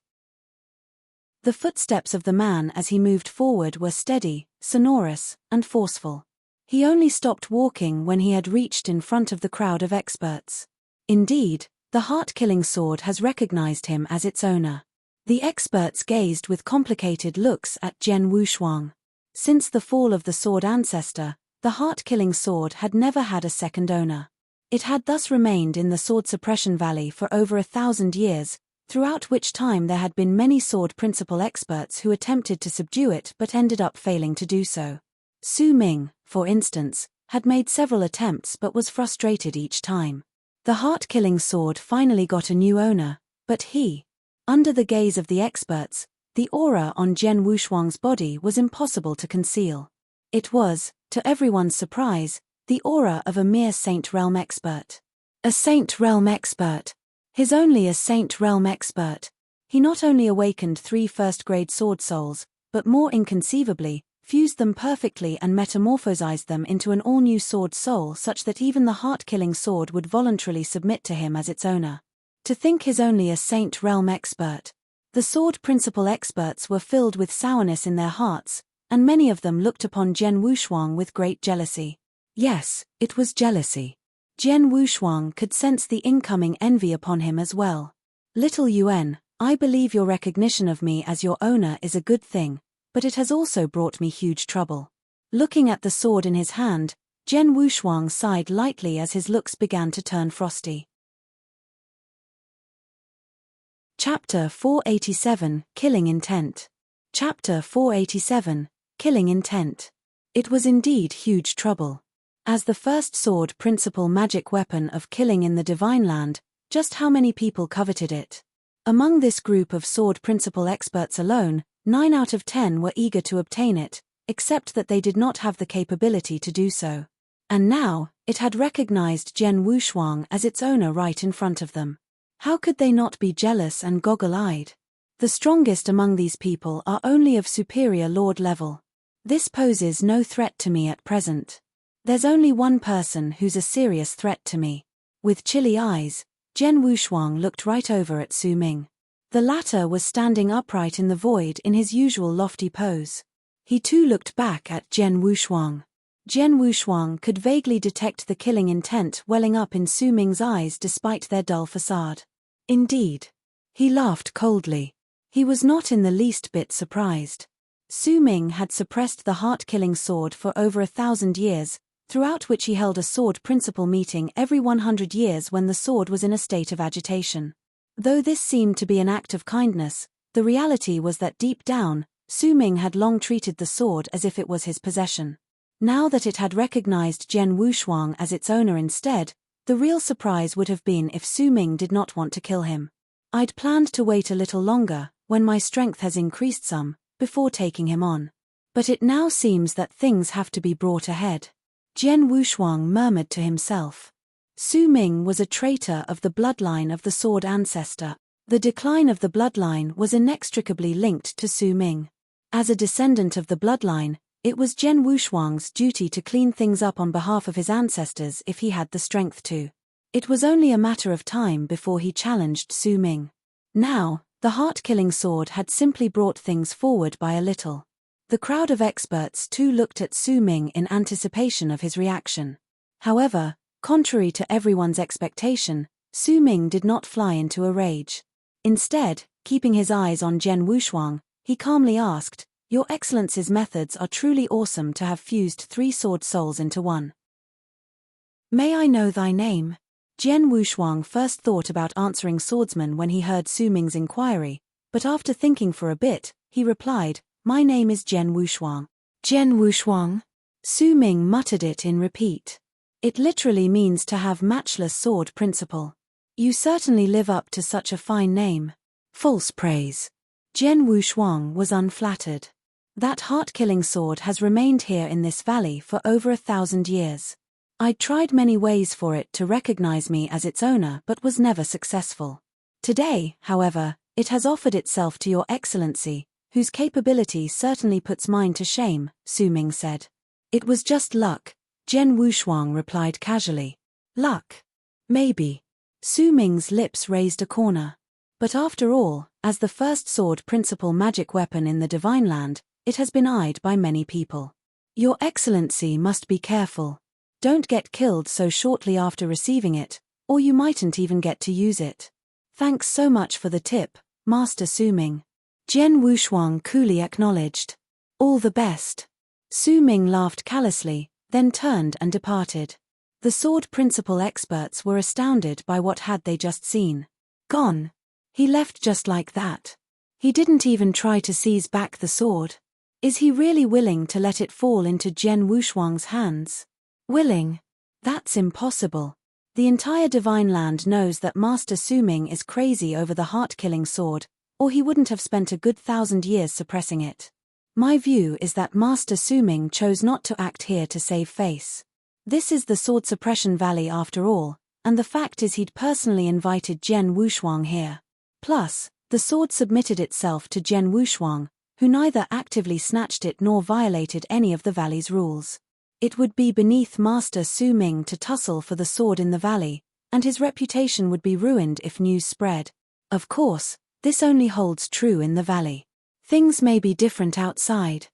The footsteps of the man as he moved forward were steady, sonorous, and forceful. He only stopped walking when he had reached in front of the crowd of experts. Indeed, the heart-killing sword has recognized him as its owner. The experts gazed with complicated looks at Jian Wushuang. Since the fall of the sword ancestor, the heart-killing sword had never had a second owner. It had thus remained in the Sword Suppression Valley for over 1,000 years, throughout which time there had been many sword principle experts who attempted to subdue it but ended up failing to do so. Su Ming, for instance, had made several attempts but was frustrated each time. The heart-killing sword finally got a new owner, but under the gaze of the experts, the aura on Jian Wushuang's body was impossible to conceal. It was, to everyone's surprise, the aura of a mere Saint Realm expert. A Saint Realm expert. His only a Saint Realm expert. He not only awakened 3 first-grade sword souls, but more inconceivably, fused them perfectly and metamorphosized them into an all-new sword soul such that even the heart-killing sword would voluntarily submit to him as its owner. To think his only a Saint Realm expert. The sword principle experts were filled with sourness in their hearts, and many of them looked upon Jian Wushuang with great jealousy. Yes, it was jealousy. Jian Wushuang could sense the incoming envy upon him as well. Little Yuan, I believe your recognition of me as your owner is a good thing, but it has also brought me huge trouble. Looking at the sword in his hand, Jian Wushuang sighed lightly as his looks began to turn frosty. Chapter 487, Killing Intent. Chapter 487, Killing Intent. It was indeed huge trouble. As the first sword principle magic weapon of killing in the Divine Land, just how many people coveted it? Among this group of sword principle experts alone, 9 out of 10 were eager to obtain it, except that they did not have the capability to do so. And now, it had recognized Jian Wushuang as its owner right in front of them. How could they not be jealous and goggle-eyed? The strongest among these people are only of superior lord level. This poses no threat to me at present. There's only one person who's a serious threat to me. With chilly eyes, Jian Wushuang looked right over at Su Ming. The latter was standing upright in the void in his usual lofty pose. He too looked back at Jian Wushuang. Jian Wushuang could vaguely detect the killing intent welling up in Su Ming's eyes despite their dull facade. Indeed. He laughed coldly. He was not in the least bit surprised. Su Ming had suppressed the heart-killing sword for over 1,000 years, throughout which he held a sword principle meeting every 100 years when the sword was in a state of agitation. Though this seemed to be an act of kindness, the reality was that deep down, Su Ming had long treated the sword as if it was his possession. Now that it had recognized Jian Wushuang as its owner instead, the real surprise would have been if Su Ming did not want to kill him. I'd planned to wait a little longer, when my strength has increased some, before taking him on. But it now seems that things have to be brought ahead. Jian Wushuang murmured to himself. Su Ming was a traitor of the bloodline of the sword ancestor. The decline of the bloodline was inextricably linked to Su Ming. As a descendant of the bloodline, it was Jian Wushuang's duty to clean things up on behalf of his ancestors if he had the strength to. It was only a matter of time before he challenged Su Ming. Now, the heart-killing sword had simply brought things forward by a little. The crowd of experts too looked at Su Ming in anticipation of his reaction. However, contrary to everyone's expectation, Su Ming did not fly into a rage. Instead, keeping his eyes on Jian Wushuang, he calmly asked, "Your Excellency's methods are truly awesome to have fused 3 sword souls into one. May I know thy name?" Jian Wushuang first thought about answering swordsman when he heard Su Ming's inquiry, but after thinking for a bit, he replied, "My name is Jian Wushuang." Jian Wushuang? Su Ming muttered it in repeat. It literally means to have matchless sword principle. You certainly live up to such a fine name. False praise. Jian Wushuang was unflattered. That heart-killing sword has remained here in this valley for over 1,000 years. I'd tried many ways for it to recognize me as its owner but was never successful. Today, however, it has offered itself to your excellency, whose capability certainly puts mine to shame, Su Ming said. It was just luck, Jian Wushuang replied casually. Luck? Maybe. Su Ming's lips raised a corner. But after all, as the first sword principal magic weapon in the Divine Land, it has been eyed by many people. Your excellency must be careful. Don't get killed so shortly after receiving it, or you mightn't even get to use it. Thanks so much for the tip, Master Su Ming. Jian Wushuang coolly acknowledged. All the best. Su Ming laughed callously, then turned and departed. The sword principal experts were astounded by what had they just seen. Gone. He left just like that. He didn't even try to seize back the sword. Is he really willing to let it fall into Jian Wushuang's hands? Willing? That's impossible. The entire Divine Land knows that Master Su Ming is crazy over the heart-killing sword, or he wouldn't have spent a good 1,000 years suppressing it. My view is that Master Su Ming chose not to act here to save face. This is the Sword Suppression Valley after all, and the fact is he'd personally invited Jian Wushuang here. Plus, the sword submitted itself to Jian Wushuang, who neither actively snatched it nor violated any of the valley's rules. It would be beneath Master Su Ming to tussle for the sword in the valley, and his reputation would be ruined if news spread. Of course, this only holds true in the valley. Things may be different outside.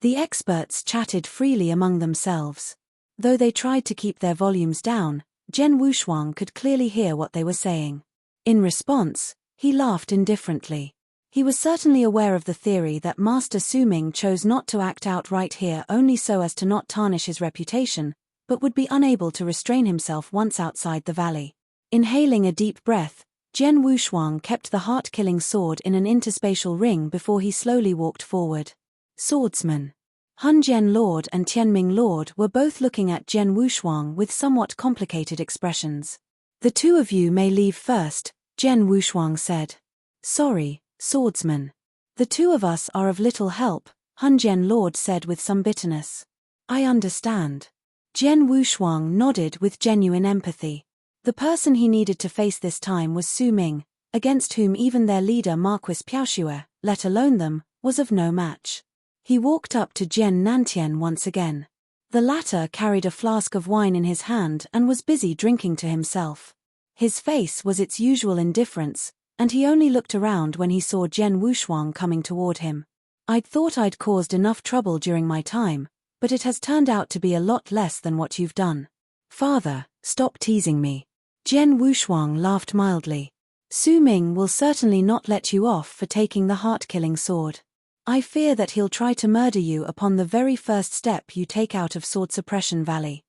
The experts chatted freely among themselves. Though they tried to keep their volumes down, Jian Wushuang could clearly hear what they were saying. In response, he laughed indifferently. He was certainly aware of the theory that Master Su Ming chose not to act out right here only so as to not tarnish his reputation, but would be unable to restrain himself once outside the valley. Inhaling a deep breath, Jian Wushuang kept the heart-killing sword in an interspatial ring before he slowly walked forward. Swordsman. Hun Jian Lord and Tianming Lord were both looking at Jian Wushuang with somewhat complicated expressions. The two of you may leave first, Jian Wushuang said. Sorry, swordsman. The two of us are of little help, Hun Jian Lord said with some bitterness. I understand. Jian Wushuang nodded with genuine empathy. The person he needed to face this time was Su Ming, against whom even their leader Marquis Piaoxue, let alone them, was of no match. He walked up to Jian Nantian once again. The latter carried a flask of wine in his hand and was busy drinking to himself. His face was its usual indifference, and he only looked around when he saw Jian Wushuang coming toward him. I'd thought I'd caused enough trouble during my time, but it has turned out to be a lot less than what you've done. Father, stop teasing me. Jian Wushuang laughed mildly. Su Ming will certainly not let you off for taking the heart-killing sword. I fear that he'll try to murder you upon the very first step you take out of Sword Suppression Valley.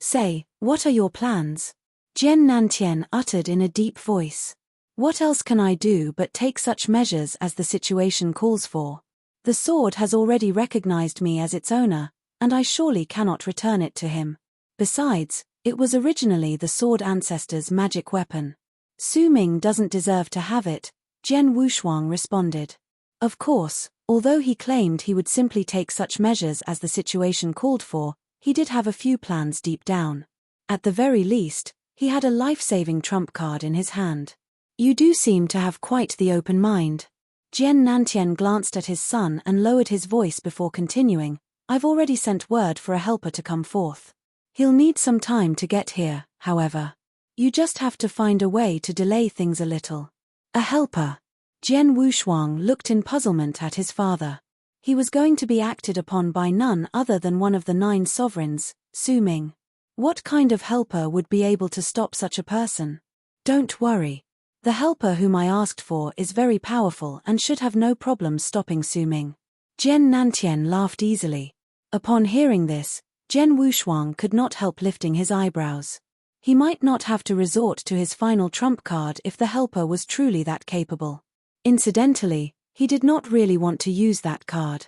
Say, what are your plans? Jian Nantian uttered in a deep voice. What else can I do but take such measures as the situation calls for? The sword has already recognized me as its owner, and I surely cannot return it to him. Besides, it was originally the sword ancestor's magic weapon. Su Ming doesn't deserve to have it, Jian Wushuang responded. Of course, although he claimed he would simply take such measures as the situation called for, he did have a few plans deep down. At the very least, he had a life-saving trump card in his hand. You do seem to have quite the open mind. Jian Nantian glanced at his son and lowered his voice before continuing. I've already sent word for a helper to come forth. He'll need some time to get here, however. You just have to find a way to delay things a little. A helper. Jian Wushuang looked in puzzlement at his father. He was going to be acted upon by none other than one of the 9 sovereigns, Su Ming. What kind of helper would be able to stop such a person? Don't worry. The helper whom I asked for is very powerful and should have no problem stopping Su Ming. Jian Nantian laughed easily. Upon hearing this, Jian Wushuang could not help lifting his eyebrows. He might not have to resort to his final trump card if the helper was truly that capable. Incidentally, he did not really want to use that card.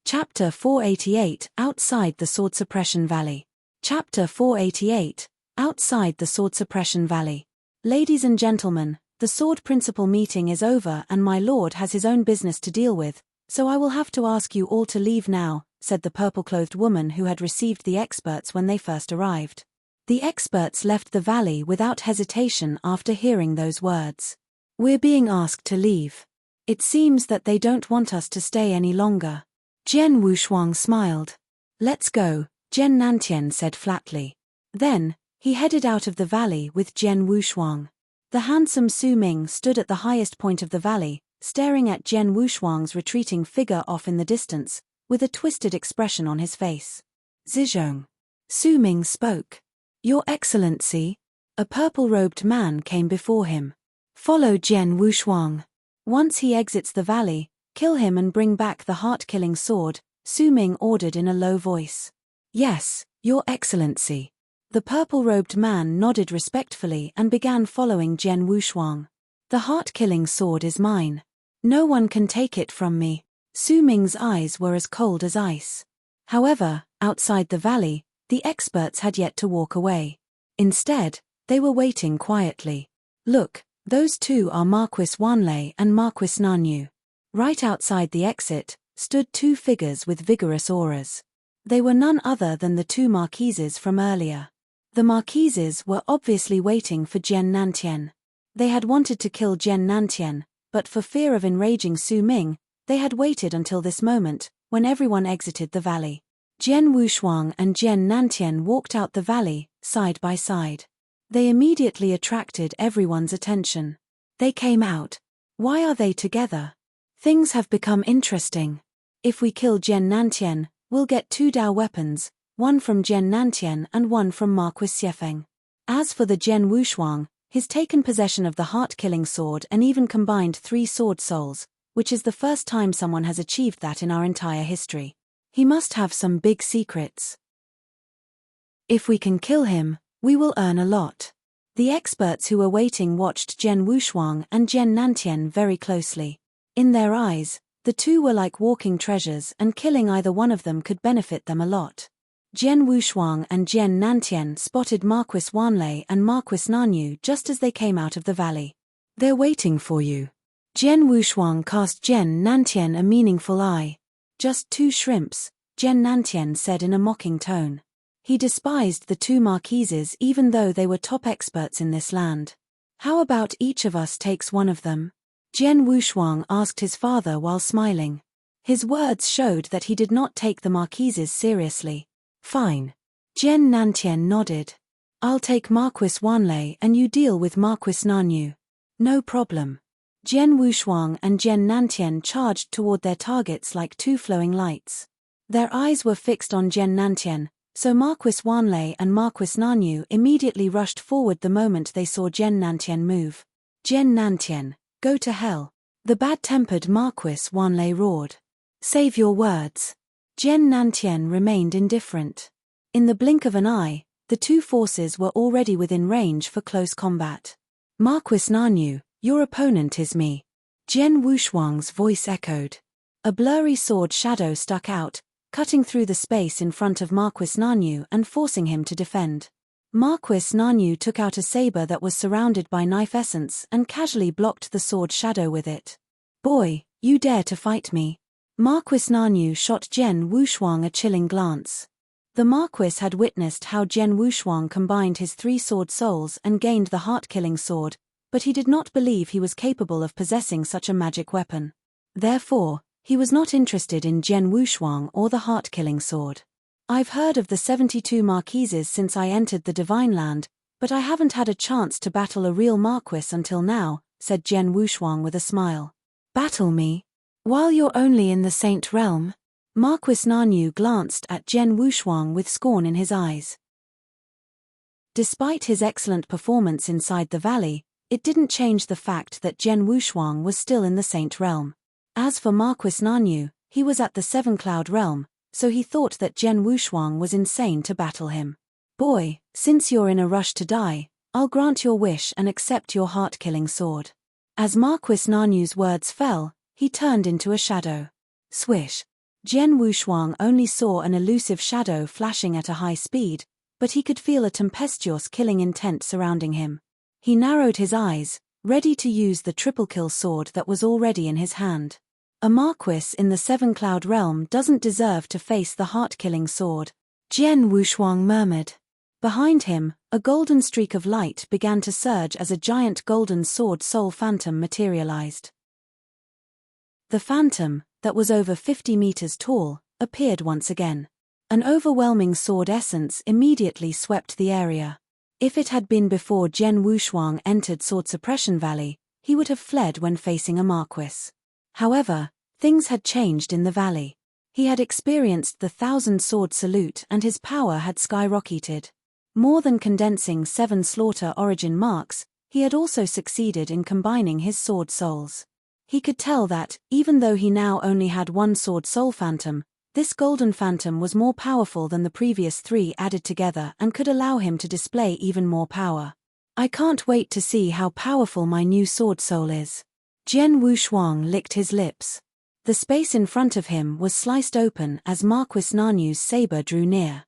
Chapter 488, Outside the Sword Suppression Valley. Chapter 488, Outside the Sword Suppression Valley. Ladies and gentlemen, The sword principal meeting is over and my lord has his own business to deal with, so I will have to ask you all to leave now, said the purple-clothed woman who had received the experts when they first arrived. The experts left the valley without hesitation after hearing those words. We're being asked to leave. It seems that they don't want us to stay any longer. Jian Wushuang smiled. Let's go, Jian Nantian said flatly. Then, he headed out of the valley with Jian Wushuang. The handsome Su Ming stood at the highest point of the valley, staring at Jian Wushuang's retreating figure off in the distance, with a twisted expression on his face. Zizhong. Su Ming spoke. Your Excellency. A purple-robed man came before him. Follow Jian Wushuang. Once he exits the valley, kill him and bring back the heart-killing sword, Su Ming ordered in a low voice. Yes, Your Excellency. The purple-robed man nodded respectfully and began following Jian Wushuang. The heart-killing sword is mine. No one can take it from me. Su Ming's eyes were as cold as ice. However, outside the valley, the experts had yet to walk away. Instead, they were waiting quietly. Look, those two are Marquis Wanlei and Marquis Nanyu. Right outside the exit, stood two figures with vigorous auras. They were none other than the two marquises from earlier. The marquises were obviously waiting for Jian Nantian. They had wanted to kill Jian Nantian, but for fear of enraging Su Ming, they had waited until this moment, when everyone exited the valley. Jian Wushuang and Jian Nantian walked out the valley, side by side. They immediately attracted everyone's attention. They came out. Why are they together? Things have become interesting. If we kill Jian Nantian, we'll get two Dao weapons, one from Jian Nantian and one from Marquis Xiefeng. As for the Jian Wushuang, he's taken possession of the heart-killing sword and even combined 3 sword souls, which is the first time someone has achieved that in our entire history. He must have some big secrets. If we can kill him, we will earn a lot. The experts who were waiting watched Jian Wushuang and Jian Nantian very closely. In their eyes, the two were like walking treasures and killing either one of them could benefit them a lot. Jian Wushuang and Jian Nantian spotted Marquis Wanlei and Marquis Nanyu just as they came out of the valley. They're waiting for you. Jian Wushuang cast Jian Nantian a meaningful eye. Just 2 shrimps, Jian Nantian said in a mocking tone. He despised the 2 marquises even though they were top experts in this land. How about each of us takes one of them? Jian Wushuang asked his father while smiling. His words showed that he did not take the marquises seriously. Fine. Jian Nantian nodded. I'll take Marquis Wanlei and you deal with Marquis Nanyu. No problem. Jian Wushuang and Jian Nantian charged toward their targets like 2 flowing lights. Their eyes were fixed on Jian Nantian, so Marquis Wanlei and Marquis Nanyu immediately rushed forward the moment they saw Jian Nantian move. Jian Nantian, go to hell. The bad-tempered Marquis Wanlei roared. Save your words. Jian Nantian remained indifferent. In the blink of an eye, the 2 forces were already within range for close combat. Marquis Nanyu, your opponent is me. Jian Wushuang's voice echoed. A blurry sword shadow stuck out, cutting through the space in front of Marquis Nanyu and forcing him to defend. Marquis Nanyu took out a saber that was surrounded by knife essence and casually blocked the sword shadow with it. Boy, you dare to fight me. Marquis Nanyu shot Jian Wushuang a chilling glance. The Marquis had witnessed how Jian Wushuang combined his 3 sword souls and gained the heart-killing sword, but he did not believe he was capable of possessing such a magic weapon. Therefore, he was not interested in Jian Wushuang or the heart-killing sword. I've heard of the 72 marquises since I entered the Divine Land, but I haven't had a chance to battle a real marquis until now, said Jian Wushuang with a smile. Battle me? While you're only in the Saint Realm? Marquis Nanyu glanced at Jian Wushuang with scorn in his eyes. Despite his excellent performance inside the valley, it didn't change the fact that Jian Wushuang was still in the Saint Realm. As for Marquis Nanyu, he was at the 7-Cloud Realm, so he thought that Jian Wushuang was insane to battle him. Boy, since you're in a rush to die, I'll grant your wish and accept your heart-killing sword. As Marquis Nanyu's words fell, he turned into a shadow. Swish. Jian Wushuang only saw an elusive shadow flashing at a high speed, but he could feel a tempestuous killing intent surrounding him. He narrowed his eyes, ready to use the triple kill sword that was already in his hand. A Marquis in the Seven Cloud Realm doesn't deserve to face the heart-killing sword, Jian Wushuang murmured. Behind him, a golden streak of light began to surge as a giant golden sword soul phantom materialized. The phantom, that was over 50 meters tall, appeared once again. An overwhelming sword essence immediately swept the area. If it had been before Jian Wushuang entered Sword Suppression Valley, he would have fled when facing a Marquis. However, things had changed in the valley. He had experienced the 1,000-sword salute and his power had skyrocketed. More than condensing 7 slaughter origin marks, he had also succeeded in combining his sword souls. He could tell that, even though he now only had 1 sword soul phantom, this golden phantom was more powerful than the previous 3 added together and could allow him to display even more power. I can't wait to see how powerful my new sword soul is. Jian Wushuang licked his lips. The space in front of him was sliced open as Marquis Nanyu's saber drew near.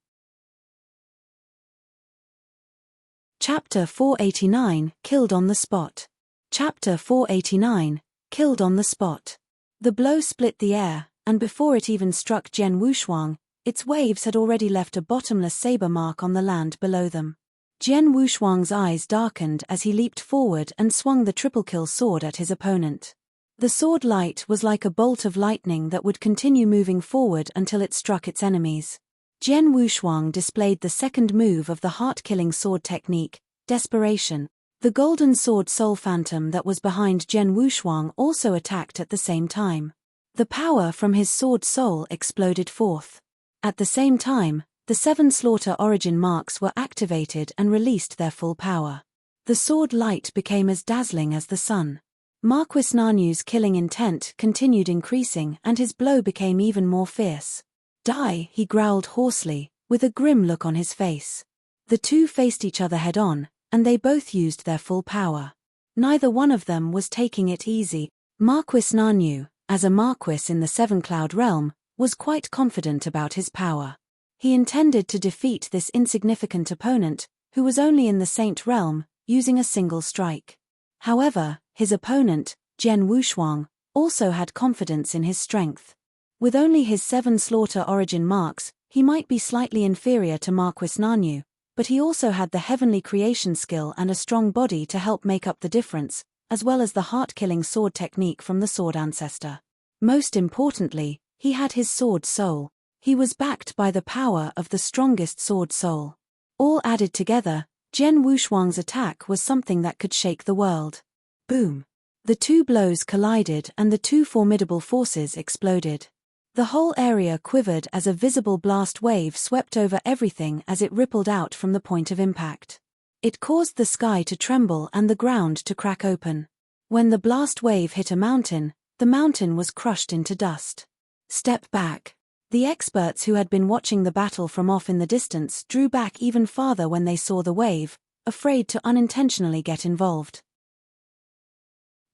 Chapter 489, Killed on the Spot. Chapter 489, Killed on the Spot. The blow split the air, and before it even struck Jian Wushuang, its waves had already left a bottomless saber mark on the land below them. Jian Wushuang's eyes darkened as he leaped forward and swung the triple kill sword at his opponent. The sword light was like a bolt of lightning that would continue moving forward until it struck its enemies. Jian Wushuang displayed the second move of the heart-killing sword technique, Desperation. The golden sword soul phantom that was behind Jian Wushuang also attacked at the same time. The power from his sword soul exploded forth. At the same time, the 7 slaughter origin marks were activated and released their full power. The sword light became as dazzling as the sun. Marquis Nanyu's killing intent continued increasing and his blow became even more fierce. Die, he growled hoarsely, with a grim look on his face. The two faced each other head-on, and they both used their full power. Neither one of them was taking it easy. Marquis Nanyu, as a Marquis in the Seven Cloud Realm, was quite confident about his power. He intended to defeat this insignificant opponent, who was only in the Saint Realm, using a single strike. However, his opponent, Jian Wushuang, also had confidence in his strength. With only his 7 slaughter origin marks, he might be slightly inferior to Marquis Nanyu, but he also had the heavenly creation skill and a strong body to help make up the difference, as well as the heart-killing sword technique from the sword ancestor. Most importantly, he had his sword soul. He was backed by the power of the strongest sword soul. All added together, Jian Wushuang's attack was something that could shake the world. Boom! The 2 blows collided and the 2 formidable forces exploded. The whole area quivered as a visible blast wave swept over everything as it rippled out from the point of impact. It caused the sky to tremble and the ground to crack open. When the blast wave hit a mountain, the mountain was crushed into dust. Step back. The experts who had been watching the battle from off in the distance drew back even farther when they saw the wave, afraid to unintentionally get involved.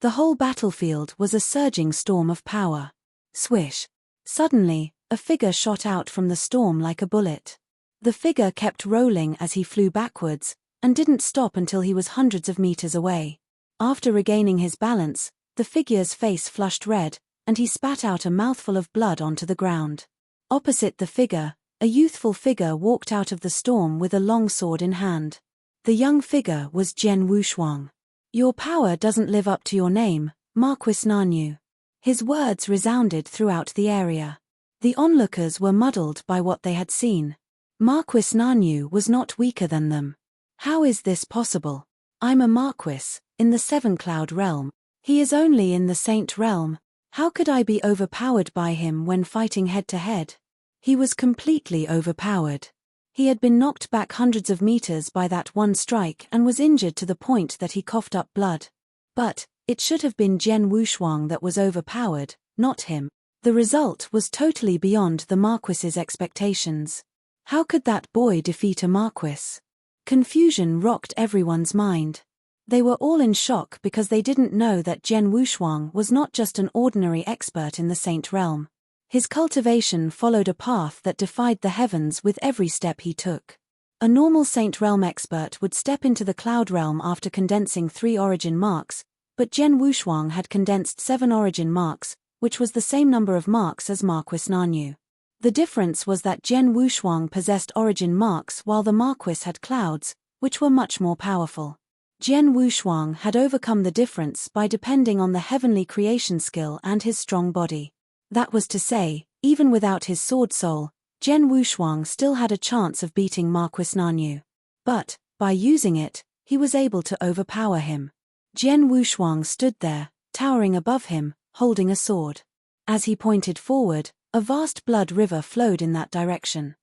The whole battlefield was a surging storm of power. Swish. Suddenly, a figure shot out from the storm like a bullet. The figure kept rolling as he flew backwards, and didn't stop until he was hundreds of meters away. After regaining his balance, the figure's face flushed red, and he spat out a mouthful of blood onto the ground. Opposite the figure, a youthful figure walked out of the storm with a long sword in hand. The young figure was Jian Wushuang. Your power doesn't live up to your name, Marquis Nanyu. His words resounded throughout the area. The onlookers were muddled by what they had seen. Marquis Nanyu was not weaker than them. How is this possible? I'm a Marquis, in the Seven Cloud Realm. He is only in the Saint Realm. How could I be overpowered by him when fighting head-to-head? He was completely overpowered. He had been knocked back hundreds of meters by that one strike and was injured to the point that he coughed up blood. But it should have been Jian Wushuang that was overpowered, not him. The result was totally beyond the Marquis's expectations. How could that boy defeat a Marquis? Confusion rocked everyone's mind. They were all in shock because they didn't know that Jian Wushuang was not just an ordinary expert in the Saint Realm. His cultivation followed a path that defied the heavens with every step he took. A normal Saint Realm expert would step into the Cloud Realm after condensing 3 origin marks, but Jian Wushuang had condensed 7 origin marks, which was the same number of marks as Marquis Nanyu. The difference was that Jian Wushuang possessed origin marks while the Marquis had clouds, which were much more powerful. Jian Wushuang had overcome the difference by depending on the heavenly creation skill and his strong body. That was to say, even without his sword soul, Jian Wushuang still had a chance of beating Marquis Nanyu. But, by using it, he was able to overpower him. Jian Wushuang stood there, towering above him, holding a sword. As he pointed forward, a vast blood river flowed in that direction.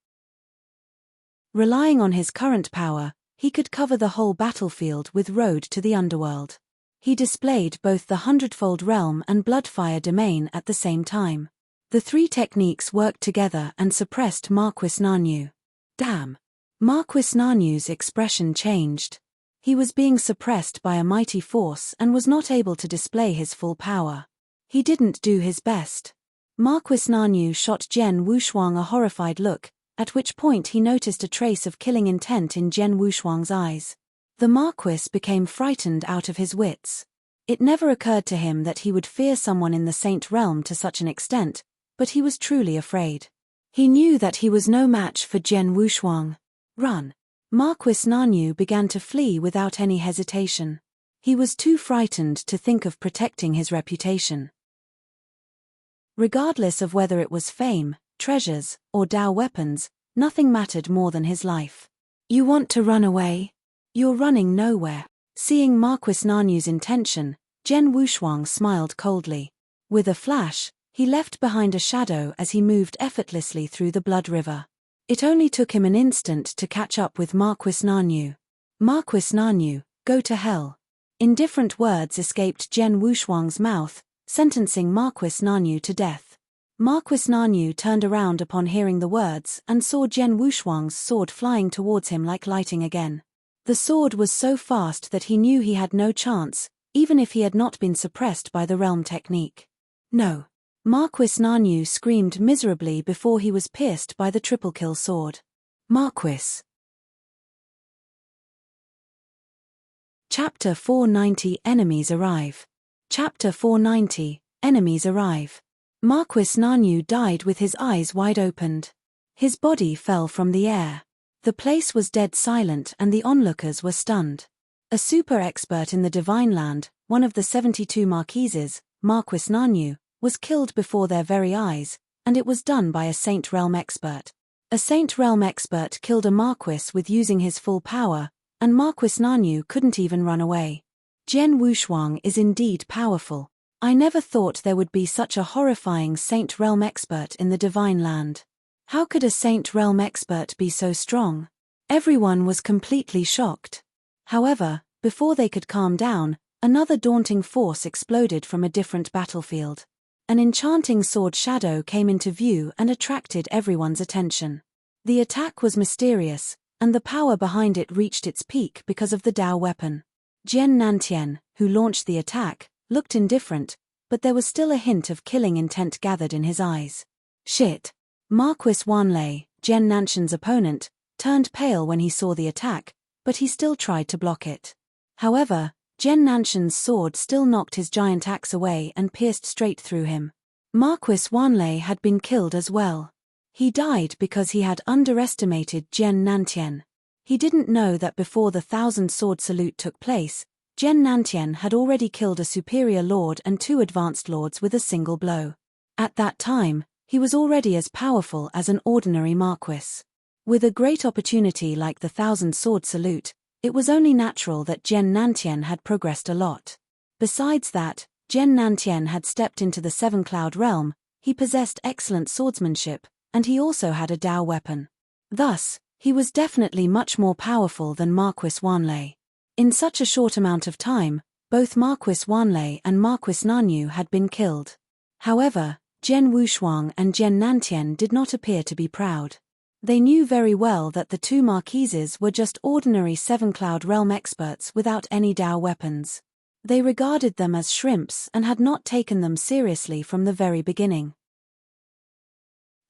Relying on his current power, he could cover the whole battlefield with road to the underworld. He displayed both the hundredfold realm and bloodfire domain at the same time. The 3 techniques worked together and suppressed Marquis Nanyu. Damn! Marquis Nanyu's expression changed. He was being suppressed by a mighty force and was not able to display his full power. He didn't do his best. Marquis Nanyu shot Jian Wushuang a horrified look, at which point he noticed a trace of killing intent in Jian Wushuang's eyes. The Marquis became frightened out of his wits. It never occurred to him that he would fear someone in the Saint Realm to such an extent, but he was truly afraid. He knew that he was no match for Jian Wushuang. Run! Marquis Nanyu began to flee without any hesitation. He was too frightened to think of protecting his reputation. Regardless of whether it was fame, treasures, or Dao weapons, nothing mattered more than his life. You want to run away? You're running nowhere. Seeing Marquis Nanyu's intention, Jian Wushuang smiled coldly. With a flash, he left behind a shadow as he moved effortlessly through the blood river. It only took him an instant to catch up with Marquis Nanyu. Marquis Nanyu, go to hell. Indifferent words escaped Jian Wushuang's mouth, sentencing Marquis Nanyu to death. Marquis Nanyu turned around upon hearing the words and saw Jian Wushuang's sword flying towards him like lightning again. The sword was so fast that he knew he had no chance, even if he had not been suppressed by the realm technique. No. Marquis Nanyu screamed miserably before he was pierced by the triple kill sword. Marquis. Chapter 490 Enemies Arrive. Chapter 490 Enemies Arrive. Marquis Nanyu died with his eyes wide opened. His body fell from the air. The place was dead silent and the onlookers were stunned. A super expert in the Divine Land, one of the 72 Marquises, Marquis Nanyu, was killed before their very eyes, and it was done by a Saint Realm expert. A Saint Realm expert killed a Marquis with using his full power, and Marquis Nanyu couldn't even run away. Jian Wushuang is indeed powerful. I never thought there would be such a horrifying Saint Realm expert in the Divine Land. How could a Saint Realm expert be so strong? Everyone was completely shocked. However, before they could calm down, another daunting force exploded from a different battlefield. An enchanting sword shadow came into view and attracted everyone's attention. The attack was mysterious, and the power behind it reached its peak because of the Dao weapon. Jian Nantian, who launched the attack, looked indifferent, but there was still a hint of killing intent gathered in his eyes. Shit! Marquis Wanlei, Jian Nantian's opponent, turned pale when he saw the attack, but he still tried to block it. However, Jian Nantian's sword still knocked his giant axe away and pierced straight through him. Marquis Wanlei had been killed as well. He died because he had underestimated Jian Nantian. He didn't know that before the 1,000-sword salute took place, Jian Nantian had already killed a superior lord and 2 advanced lords with a single blow. At that time, he was already as powerful as an ordinary Marquis. With a great opportunity like the 1,000-sword salute, it was only natural that Jian Nantian had progressed a lot. Besides that, Jian Nantian had stepped into the 7-cloud realm, he possessed excellent swordsmanship, and he also had a Dao weapon. Thus, he was definitely much more powerful than Marquis Wanlei. In such a short amount of time, both Marquis Wanlei and Marquis Nanyu had been killed. However, Jian Wushuang and Jian Nantian did not appear to be proud. They knew very well that the 2 Marquises were just ordinary 7-cloud realm experts without any Dao weapons. They regarded them as shrimps and had not taken them seriously from the very beginning.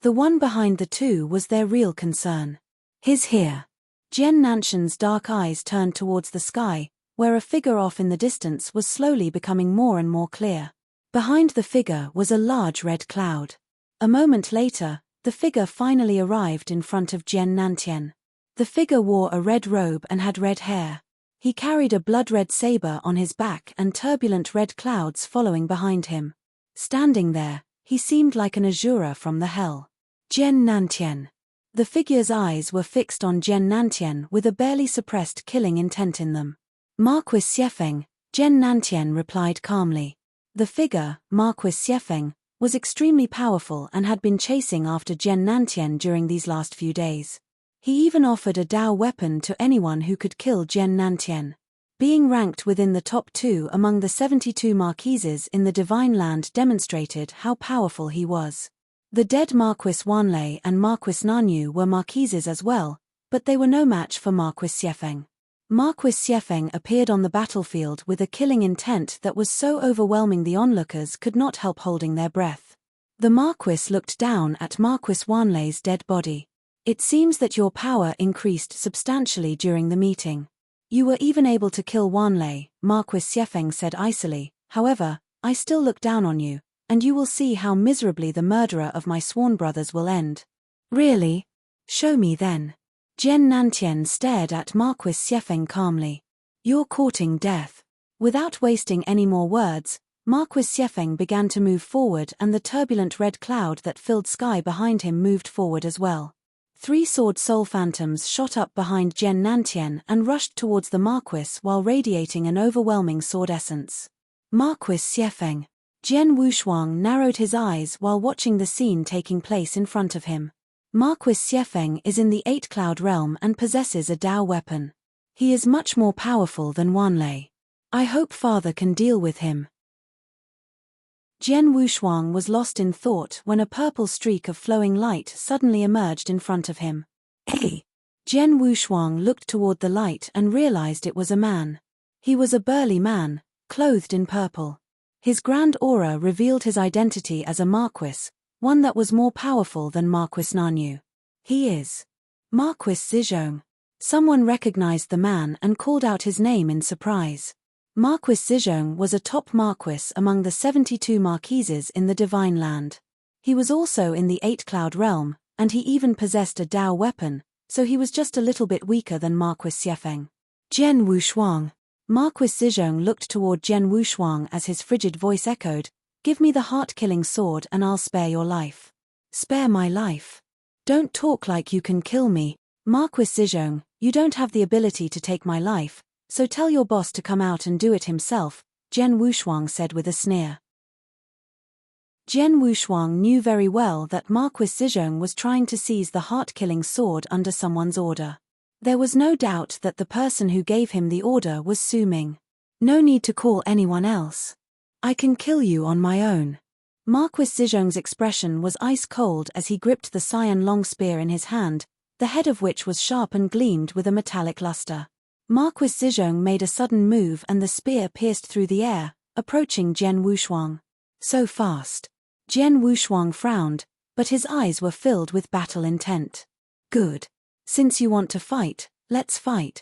The one behind the 2 was their real concern. He's here. Jian Nantian's dark eyes turned towards the sky, where a figure off in the distance was slowly becoming more and more clear. Behind the figure was a large red cloud. A moment later, the figure finally arrived in front of Jian Nantian. The figure wore a red robe and had red hair. He carried a blood-red saber on his back and turbulent red clouds following behind him. Standing there, he seemed like an asura from the hell. Jian Nantian. The figure's eyes were fixed on Jian Nantian with a barely suppressed killing intent in them. Marquis Xiefeng, Jian Nantian replied calmly. The figure, Marquis Xiefeng, was extremely powerful and had been chasing after Jian Nantian during these last few days. He even offered a Dao weapon to anyone who could kill Jian Nantian. Being ranked within the top 2 among the 72 marquises in the Divine Land demonstrated how powerful he was. The dead Marquis Wanlei and Marquis Nanyu were marquises as well, but they were no match for Marquis Xiefeng. Marquis Xiefeng appeared on the battlefield with a killing intent that was so overwhelming the onlookers could not help holding their breath. The Marquis looked down at Marquis Wanlei's dead body. It seems that your power increased substantially during the meeting. You were even able to kill Wanlei, Marquis Xiefeng said icily. However, I still look down on you, and you will see how miserably the murderer of my sworn brothers will end. Really? Show me then. Jian Nantian stared at Marquis Xiefeng calmly. You're courting death. Without wasting any more words, Marquis Xiefeng began to move forward and the turbulent red cloud that filled sky behind him moved forward as well. 3 sword soul phantoms shot up behind Jian Nantian and rushed towards the Marquis while radiating an overwhelming sword essence. Marquis Xiefeng. Jian Wushuang narrowed his eyes while watching the scene taking place in front of him. Marquis Xiefeng is in the 8 Cloud realm and possesses a Dao weapon. He is much more powerful than Wanlei. I hope father can deal with him. Jian Wushuang was lost in thought when a purple streak of flowing light suddenly emerged in front of him. Hey! Jian Wushuang looked toward the light and realized it was a man. He was a burly man, clothed in purple. His grand aura revealed his identity as a marquis, one that was more powerful than Marquis Nanyu. He is Marquis Zizhong. Someone recognized the man and called out his name in surprise. Marquis Zizhong was a top marquis among the 72 marquises in the Divine Land. He was also in the 8 Cloud realm, and he even possessed a Dao weapon, so he was just a little bit weaker than Marquis Xiefeng. Jian Wushuang. Marquis Zizhong looked toward Jian Wushuang as his frigid voice echoed, "Give me the heart-killing sword and I'll spare your life." Spare my life? Don't talk like you can kill me. Marquis Zizhong, you don't have the ability to take my life, so tell your boss to come out and do it himself, Jian Wushuang said with a sneer. Jian Wushuang knew very well that Marquis Zizhong was trying to seize the heart-killing sword under someone's order. There was no doubt that the person who gave him the order was Su Ming. No need to call anyone else. I can kill you on my own. Marquis Zizhong's expression was ice-cold as he gripped the cyan long spear in his hand, the head of which was sharp and gleamed with a metallic luster. Marquis Zizhong made a sudden move and the spear pierced through the air, approaching Jian Wushuang. So fast. Jian Wushuang frowned, but his eyes were filled with battle intent. Good. Since you want to fight, let's fight.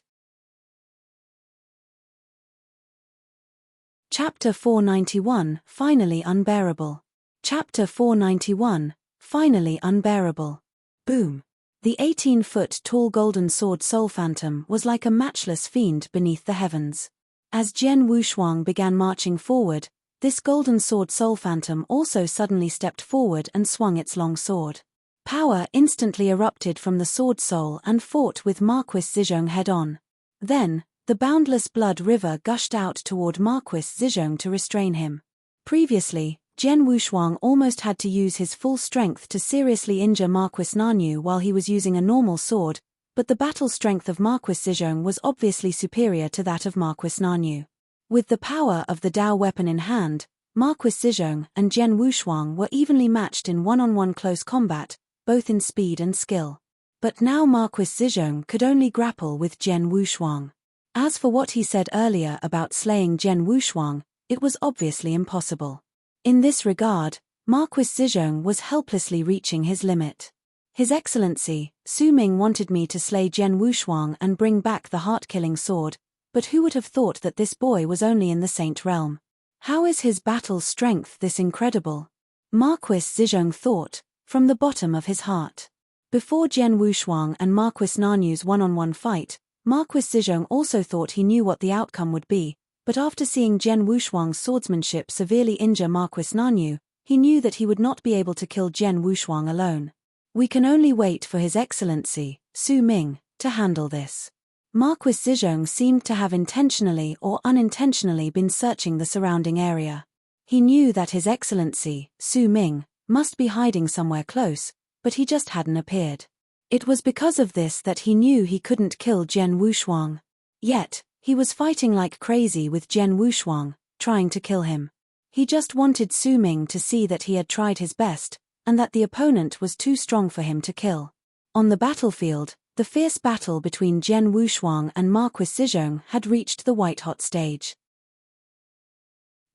Chapter 491, Finally Unbearable. Chapter 491, Finally Unbearable. Boom. The 18-foot-tall golden sword soul phantom was like a matchless fiend beneath the heavens. As Jian Wushuang began marching forward, this golden sword soul phantom also suddenly stepped forward and swung its long sword. Power instantly erupted from the sword soul and fought with Marquis Zizhong head-on. Then, the boundless blood river gushed out toward Marquis Zizhong to restrain him. Previously, Jian Wushuang almost had to use his full strength to seriously injure Marquis Nanyu while he was using a normal sword, but the battle strength of Marquis Zizhong was obviously superior to that of Marquis Nanyu. With the power of the Dao weapon in hand, Marquis Zizhong and Jian Wushuang were evenly matched in one-on-one close combat, both in speed and skill. But now Marquis Zizhong could only grapple with Jian Wushuang. As for what he said earlier about slaying Jian Wushuang, it was obviously impossible. In this regard, Marquis Zizhong was helplessly reaching his limit. His Excellency, Su Ming wanted me to slay Jian Wushuang and bring back the heart-killing sword, But who would have thought that this boy was only in the saint realm? How is his battle strength this incredible? Marquis Zizhong thought, from the bottom of his heart. Before Jian Wushuang and Marquis Nanyu's one-on-one fight, Marquis Zizhong also thought he knew what the outcome would be, but after seeing Jian Wushuang's swordsmanship severely injure Marquis Nanyu, he knew that he would not be able to kill Jian Wushuang alone. We can only wait for His Excellency, Su Ming, to handle this. Marquis Zizhong seemed to have intentionally or unintentionally been searching the surrounding area. He knew that His Excellency, Su Ming, must be hiding somewhere close, but he just hadn't appeared. It was because of this that he knew he couldn't kill Jian Wushuang. Yet, he was fighting like crazy with Jian Wushuang, trying to kill him. He just wanted Su Ming to see that he had tried his best, and that the opponent was too strong for him to kill. On the battlefield, the fierce battle between Jian Wushuang and Marquis Zizhong had reached the white-hot stage.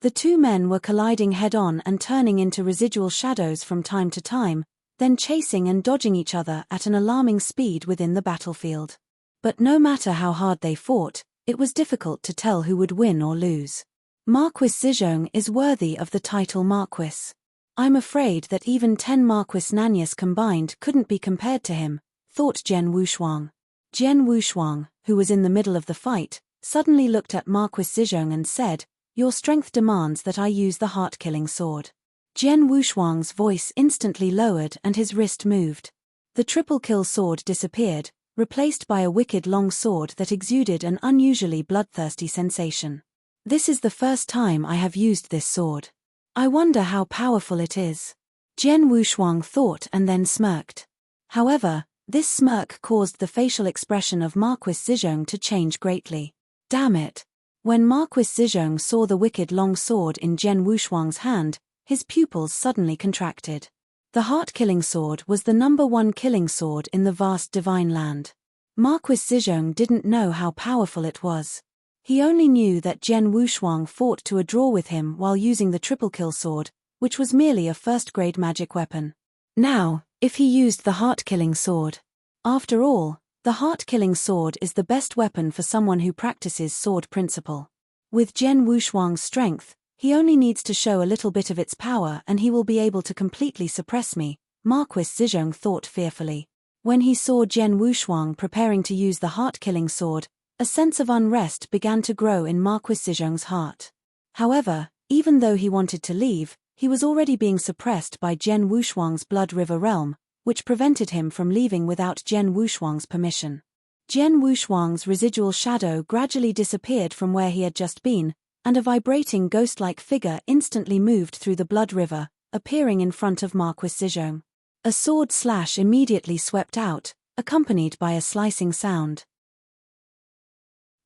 The two men were colliding head-on and turning into residual shadows from time to time, then chasing and dodging each other at an alarming speed within the battlefield. But no matter how hard they fought, it was difficult to tell who would win or lose. Marquis Zizhong is worthy of the title Marquis. I'm afraid that even 10 Marquis Nanyus combined couldn't be compared to him, thought Jian Wushuang. Jian Wushuang, who was in the middle of the fight, suddenly looked at Marquis Zizhong and said, "Your strength demands that I use the heart-killing sword." Jian Wushuang's voice instantly lowered and his wrist moved. The triple-kill sword disappeared, replaced by a wicked long sword that exuded an unusually bloodthirsty sensation. "This is the first time I have used this sword. I wonder how powerful it is." Jian Wushuang thought and then smirked. However, this smirk caused the facial expression of Marquis Zizhong to change greatly. Damn it! When Marquis Zizhong saw the wicked long sword in Jian Wushuang's hand, his pupils suddenly contracted. The heart-killing sword was the #1 killing sword in the vast divine land. Marquis Zizhong didn't know how powerful it was. He only knew that Jian Wushuang fought to a draw with him while using the triple-kill sword, which was merely a first-grade magic weapon. Now, if he used the heart-killing sword. After all, the heart-killing sword is the best weapon for someone who practices sword principle. With Jian Wushuang's strength, he only needs to show a little bit of its power and he will be able to completely suppress me, Marquis Zizhong thought fearfully. When he saw Jian Wushuang preparing to use the heart-killing sword, a sense of unrest began to grow in Marquis Zizhong's heart. However, even though he wanted to leave, he was already being suppressed by Jian Wushuang's Blood River realm, which prevented him from leaving without Jian Wushuang's permission. Jian Wushuang's residual shadow gradually disappeared from where he had just been, and a vibrating ghost-like figure instantly moved through the Blood River, appearing in front of Marquis Zizhong. A sword slash immediately swept out, accompanied by a slicing sound.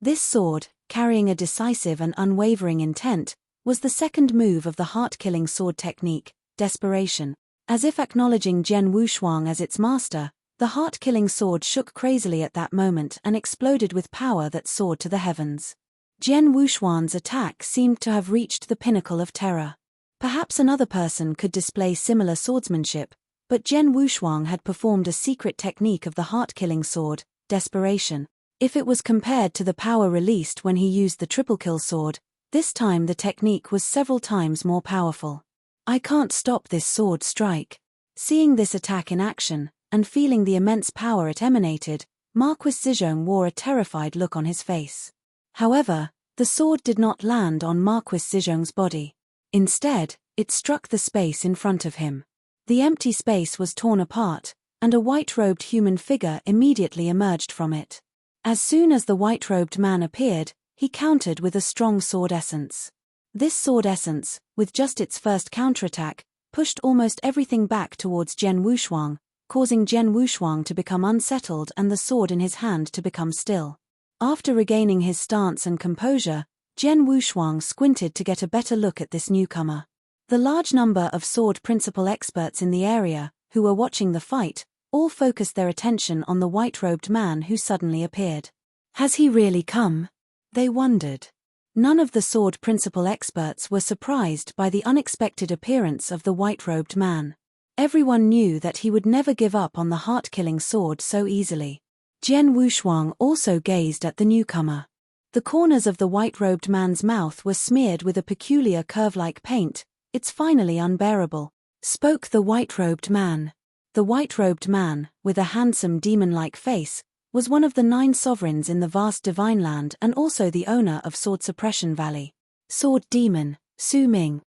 This sword, carrying a decisive and unwavering intent, was the second move of the heart-killing sword technique, desperation. As if acknowledging Jian Wushuang as its master, the heart-killing sword shook crazily at that moment and exploded with power that soared to the heavens. Jian Wushuang's attack seemed to have reached the pinnacle of terror. Perhaps another person could display similar swordsmanship, but Jian Wushuang had performed a secret technique of the heart-killing sword, desperation. If it was compared to the power released when he used the triple-kill sword, this time the technique was several times more powerful. I can't stop this sword strike. Seeing this attack in action, and feeling the immense power it emanated, Marquis Zizhong wore a terrified look on his face. However, the sword did not land on Marquis Zizhong's body. Instead, it struck the space in front of him. The empty space was torn apart, and a white-robed human figure immediately emerged from it. As soon as the white-robed man appeared, he countered with a strong sword essence. This sword essence, with just its first counterattack, pushed almost everything back towards Jian Wushuang, causing Jian Wushuang to become unsettled and the sword in his hand to become still. After regaining his stance and composure, Jian Wushuang squinted to get a better look at this newcomer. The large number of sword principle experts in the area, who were watching the fight, all focused their attention on the white-robed man who suddenly appeared. Has he really come? They wondered. None of the sword principle experts were surprised by the unexpected appearance of the white-robed man. Everyone knew that he would never give up on the heart-killing sword so easily. Jian Wushuang also gazed at the newcomer. The corners of the white-robed man's mouth were smeared with a peculiar curve-like paint. "It's finally unbearable," spoke the white-robed man. The white-robed man, with a handsome demon-like face, was one of the 9 sovereigns in the vast divine land and also the owner of Sword Suppression Valley. Sword Demon, Su Ming.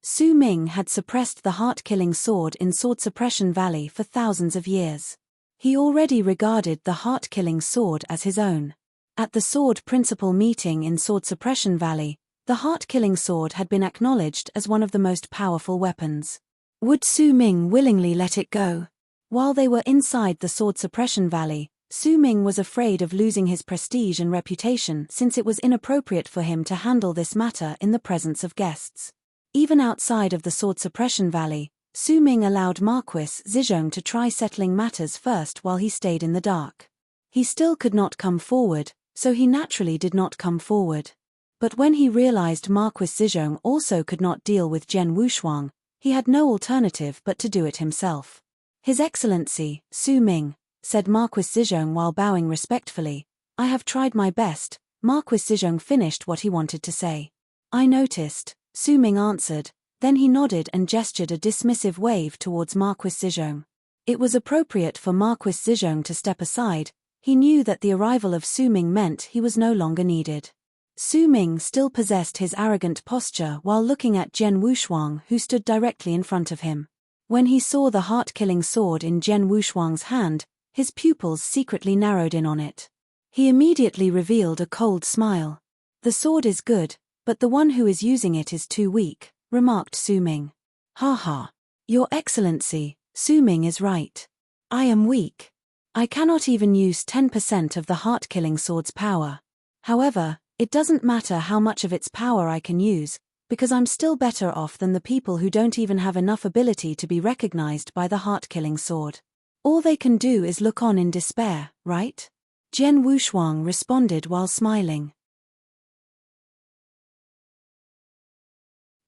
Su Ming had suppressed the heart-killing sword in Sword Suppression Valley for thousands of years. He already regarded the heart-killing sword as his own. At the Sword Principal meeting in Sword Suppression Valley, the heart-killing sword had been acknowledged as one of the most powerful weapons. Would Su Ming willingly let it go? While they were inside the Sword Suppression Valley, Su Ming was afraid of losing his prestige and reputation since it was inappropriate for him to handle this matter in the presence of guests. Even outside of the Sword Suppression Valley, Su Ming allowed Marquis Zizhong to try settling matters first while he stayed in the dark. He still could not come forward, so he naturally did not come forward. But when he realized Marquis Zizhong also could not deal with Jian Wushuang, he had no alternative but to do it himself. "His Excellency, Su Ming," said Marquis Zizhong while bowing respectfully, "I have tried my best." Marquis Zizhong finished what he wanted to say. "I noticed," Su Ming answered, then he nodded and gestured a dismissive wave towards Marquis Zizhong. It was appropriate for Marquis Zizhong to step aside. He knew that the arrival of Su Ming meant he was no longer needed. Su Ming still possessed his arrogant posture while looking at Jian Wushuang, who stood directly in front of him. When he saw the heart-killing sword in Jian Wushuang's hand, his pupils secretly narrowed in on it. He immediately revealed a cold smile. "The sword is good, but the one who is using it is too weak," remarked Su Ming. "Ha ha. Your Excellency, Su Ming is right. I am weak. I cannot even use 10% of the heart-killing sword's power. However, it doesn't matter how much of its power I can use, because I'm still better off than the people who don't even have enough ability to be recognized by the heart-killing sword. All they can do is look on in despair, right?" Jian Wushuang responded while smiling.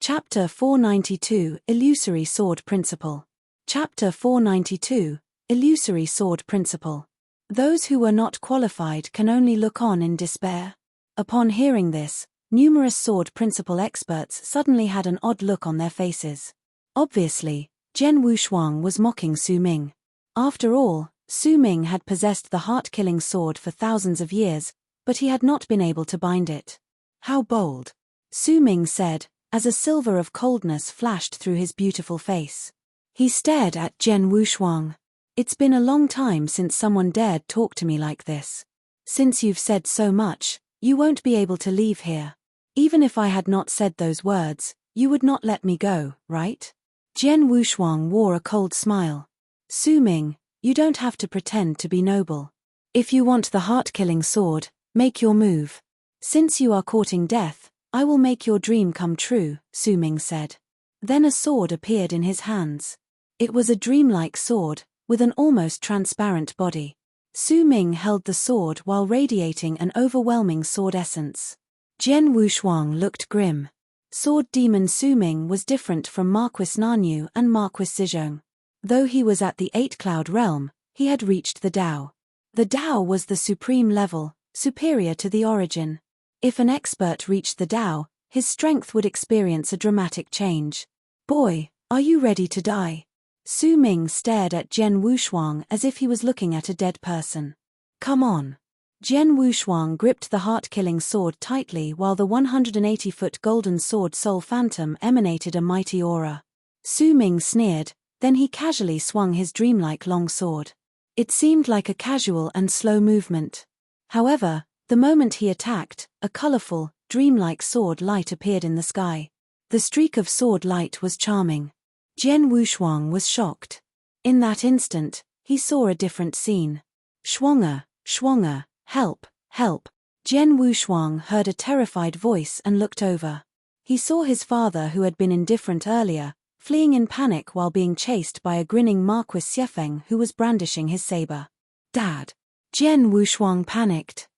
Chapter 492, Illusory Sword Principle. Chapter 492, Illusory Sword Principle. Those who were not qualified can only look on in despair. Upon hearing this, numerous sword principle experts suddenly had an odd look on their faces. Obviously, Jian Wushuang was mocking Su Ming. After all, Su Ming had possessed the heart-killing sword for thousands of years, but he had not been able to bind it. "How bold," Su Ming said, as a silver of coldness flashed through his beautiful face. He stared at Jian Wushuang. "It's been a long time since someone dared talk to me like this. Since you've said so much, you won't be able to leave here. Even if I had not said those words, you would not let me go, right?" Jian Wushuang wore a cold smile. "Su Ming, you don't have to pretend to be noble. If you want the heart-killing sword, make your move. Since you are courting death, I will make your dream come true," Su Ming said. Then a sword appeared in his hands. It was a dreamlike sword, with an almost transparent body. Su Ming held the sword while radiating an overwhelming sword essence. Jian Wushuang looked grim. Sword Demon Su Ming was different from Marquis Nanyu and Marquis Zizhong. Though he was at the 8-cloud realm, he had reached the Tao. The Tao was the supreme level, superior to the origin. If an expert reached the Tao, his strength would experience a dramatic change. "Boy, are you ready to die?" Su Ming stared at Jian Wushuang as if he was looking at a dead person. "Come on." Jian Wushuang gripped the heart-killing sword tightly while the 180-foot golden sword Soul Phantom emanated a mighty aura. Su Ming sneered, then he casually swung his dreamlike long sword. It seemed like a casual and slow movement. However, the moment he attacked, a colorful, dreamlike sword light appeared in the sky. The streak of sword light was charming. Jian Wushuang was shocked. In that instant, he saw a different scene. "Schwanger, Schwanger, help, help." Jian Wushuang heard a terrified voice and looked over. He saw his father, who had been indifferent earlier, fleeing in panic while being chased by a grinning Marquis Xiefeng who was brandishing his saber. "Dad!" Jian Wushuang panicked.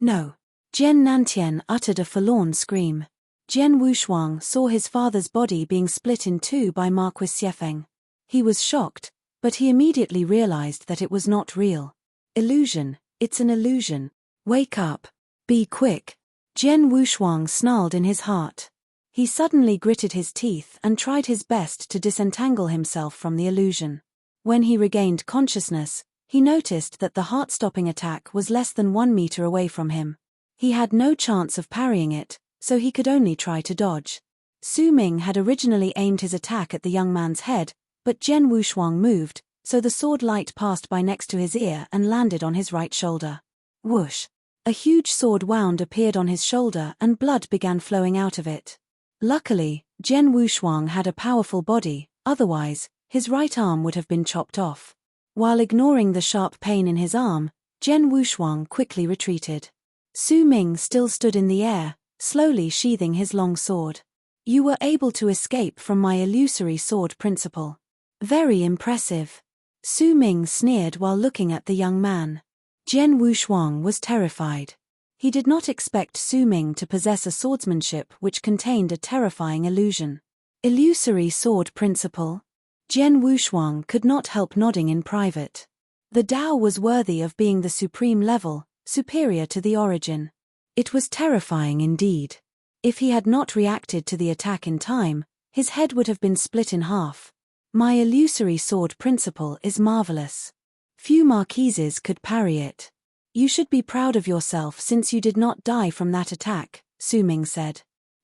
"No." Jian Nantian uttered a forlorn scream. Jian Wushuang saw his father's body being split in two by Marquis Xiefeng. He was shocked, but he immediately realized that it was not real. Illusion, It's an illusion. Wake up. Be quick. Jian Wushuang snarled in his heart. He suddenly gritted his teeth and tried his best to disentangle himself from the illusion. When he regained consciousness, he noticed that the heart-stopping attack was less than 1 meter away from him. He had no chance of parrying it, so he could only try to dodge. Su Ming had originally aimed his attack at the young man's head, but Jian Wushuang moved, so the sword light passed by next to his ear and landed on his right shoulder. Whoosh! A huge sword wound appeared on his shoulder and blood began flowing out of it. Luckily, Jian Wushuang had a powerful body, otherwise, his right arm would have been chopped off. While ignoring the sharp pain in his arm, Jian Wushuang quickly retreated. Su Ming still stood in the air, slowly sheathing his long sword. You were able to escape from my illusory sword principle. Very impressive. Su Ming sneered while looking at the young man. Jian Wushuang was terrified. He did not expect Su Ming to possess a swordsmanship which contained a terrifying illusion. Illusory sword principle? Jian Wushuang could not help nodding in private. The Tao was worthy of being the supreme level, superior to the origin. It was terrifying indeed. If he had not reacted to the attack in time, his head would have been split in half. My illusory sword principle is marvelous. Few marquises could parry it. You should be proud of yourself since you did not die from that attack, Su Ming said.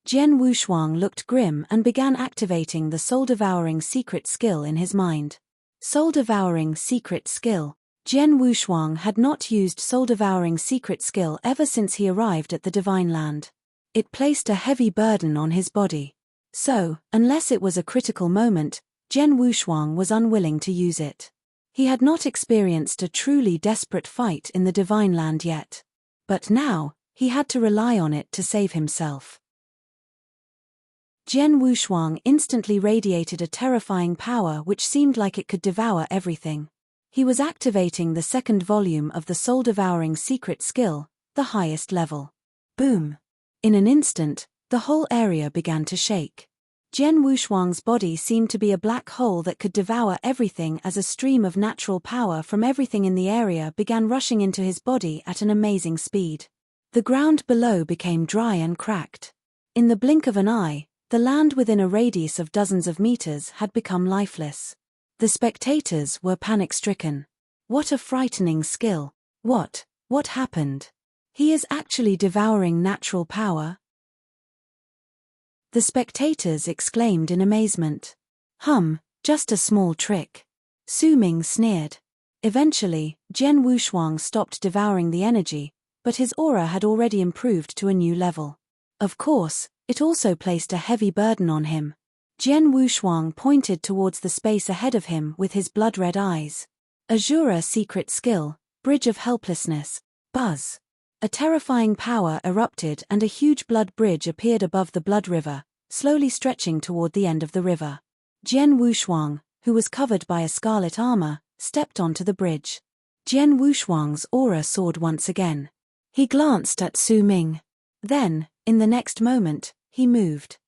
Jian Wushuang looked grim and began activating the soul-devouring secret skill in his mind. Soul-devouring secret skill. Jian Wushuang had not used soul-devouring secret skill ever since he arrived at the Divine Land. It placed a heavy burden on his body. So, unless it was a critical moment, Jian Wushuang was unwilling to use it. He had not experienced a truly desperate fight in the Divine Land yet. But now, he had to rely on it to save himself. Jian Wushuang instantly radiated a terrifying power which seemed like it could devour everything. He was activating the second volume of the soul-devouring secret skill, the highest level. Boom! In an instant, the whole area began to shake. Jian Wushuang's body seemed to be a black hole that could devour everything as a stream of natural power from everything in the area began rushing into his body at an amazing speed. The ground below became dry and cracked. In the blink of an eye, the land within a radius of dozens of meters had become lifeless. The spectators were panic-stricken. What a frightening skill. What happened? He is actually devouring natural power? The spectators exclaimed in amazement. Just a small trick. Su Ming sneered. Eventually, Jian Wushuang stopped devouring the energy, but his aura had already improved to a new level. Of course, it also placed a heavy burden on him. Jian Wushuang pointed towards the space ahead of him with his blood-red eyes. Azura secret skill, Bridge of Helplessness, buzz. A terrifying power erupted and a huge blood bridge appeared above the blood river, slowly stretching toward the end of the river. Jian Wushuang, who was covered by a scarlet armor, stepped onto the bridge. Jian Wushuang's aura soared once again. He glanced at Su Ming. Then, in the next moment, he moved.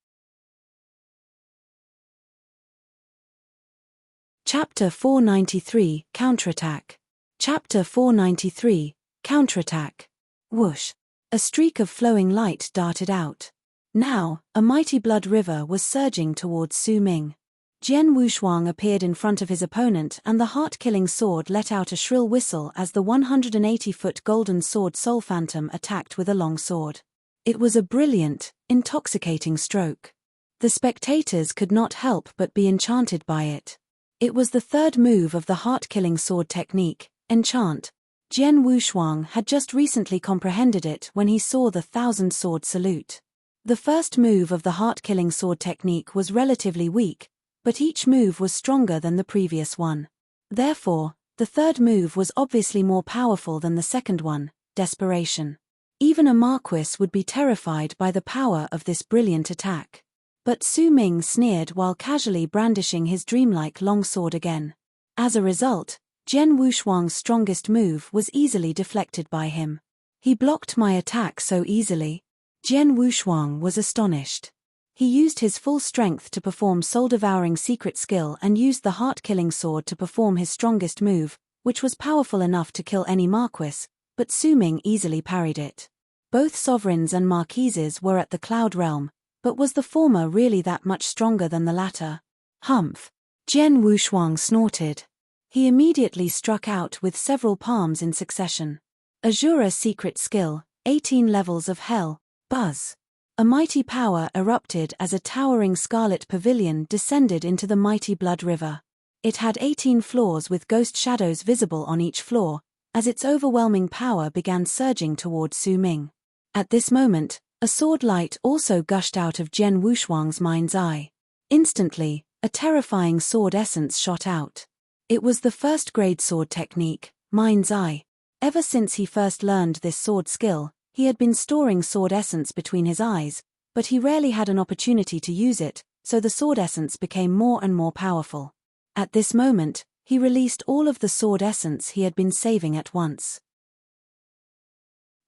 Chapter 493, Counterattack. Chapter 493, Counterattack. Whoosh! A streak of flowing light darted out. Now, a mighty blood river was surging towards Su Ming. Jian Wushuang appeared in front of his opponent and the heart-killing sword let out a shrill whistle as the 180-foot golden sword Soul Phantom attacked with a long sword. It was a brilliant, intoxicating stroke. The spectators could not help but be enchanted by it. It was the third move of the heart-killing sword technique, enchant. Jian Wushuang had just recently comprehended it when he saw the thousand-sword salute. The first move of the heart-killing sword technique was relatively weak, but each move was stronger than the previous one. Therefore, the third move was obviously more powerful than the second one, desperation. Even a marquis would be terrified by the power of this brilliant attack. But Su Ming sneered while casually brandishing his dreamlike long sword again. As a result, Jian Wushuang's strongest move was easily deflected by him. He blocked my attack so easily. Jian Wushuang was astonished. He used his full strength to perform soul-devouring secret skill and used the heart-killing sword to perform his strongest move, which was powerful enough to kill any marquis, but Su Ming easily parried it. Both sovereigns and marquises were at the Cloud Realm, but was the former really that much stronger than the latter? Humph! Jian Wushuang snorted. He immediately struck out with several palms in succession. Azura secret skill, 18 levels of hell, buzz. A mighty power erupted as a towering scarlet pavilion descended into the mighty blood river. It had 18 floors with ghost shadows visible on each floor, as its overwhelming power began surging toward Su Ming. At this moment, a sword light also gushed out of Jian Wushuang's mind's eye. Instantly, a terrifying sword essence shot out. It was the first-grade sword technique, Mind's Eye. Ever since he first learned this sword skill, he had been storing sword essence between his eyes, but he rarely had an opportunity to use it, so the sword essence became more and more powerful. At this moment, he released all of the sword essence he had been saving at once.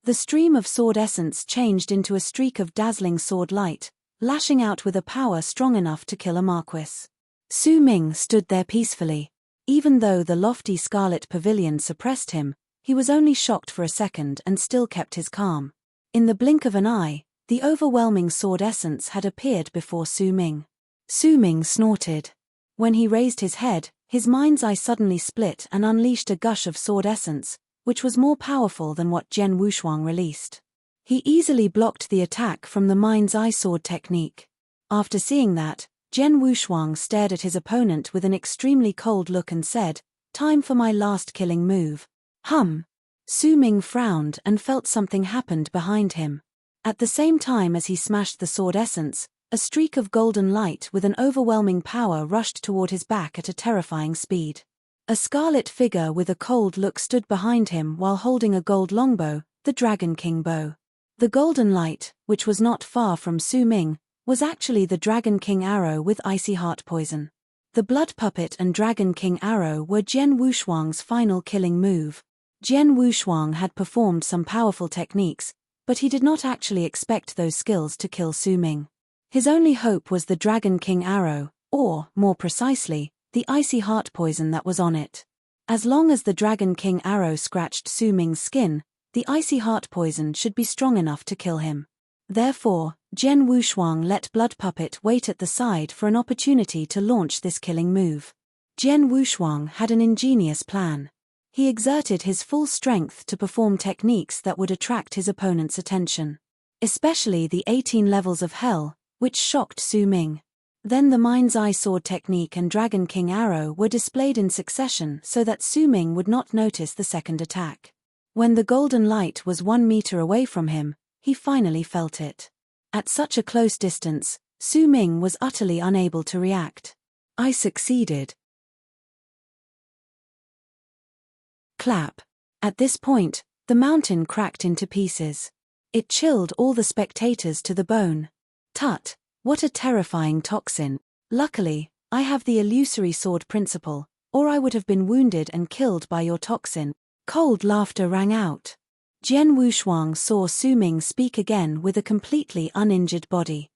The stream of sword essence changed into a streak of dazzling sword light, lashing out with a power strong enough to kill a marquis. Su Ming stood there peacefully. Even though the lofty scarlet pavilion suppressed him, he was only shocked for a second and still kept his calm. In the blink of an eye, the overwhelming sword essence had appeared before Su Ming. Su Ming snorted. When he raised his head, his mind's eye suddenly split and unleashed a gush of sword essence, which was more powerful than what Jian Wushuang released. He easily blocked the attack from the mind's eye sword technique. After seeing that, Jian Wushuang stared at his opponent with an extremely cold look and said, "Time for my last killing move." Su Ming frowned and felt something happened behind him. At the same time as he smashed the sword essence, a streak of golden light with an overwhelming power rushed toward his back at a terrifying speed. A scarlet figure with a cold look stood behind him while holding a gold longbow, the Dragon King bow. The golden light, which was not far from Su Ming, was actually the Dragon King arrow with icy heart poison. The blood puppet and Dragon King arrow were Jian Wushuang's final killing move. Jian Wushuang had performed some powerful techniques, but he did not actually expect those skills to kill Su Ming. His only hope was the Dragon King arrow, or, more precisely, the icy heart poison that was on it. As long as the Dragon King arrow scratched Su Ming's skin, the icy heart poison should be strong enough to kill him. Therefore, Jian Wushuang let Blood Puppet wait at the side for an opportunity to launch this killing move. Jian Wushuang had an ingenious plan. He exerted his full strength to perform techniques that would attract his opponent's attention. Especially the 18 levels of hell, which shocked Su Ming. Then the Mind's Eye sword technique and Dragon King arrow were displayed in succession so that Su Ming would not notice the second attack. When the golden light was 1 meter away from him, he finally felt it. At such a close distance, Su Ming was utterly unable to react. I succeeded. Clap. At this point, the mountain cracked into pieces. It chilled all the spectators to the bone. Tut, what a terrifying toxin. Luckily, I have the illusory sword principle, or I would have been wounded and killed by your toxin. Cold laughter rang out. Jian Wushuang saw Su Ming speak again with a completely uninjured body.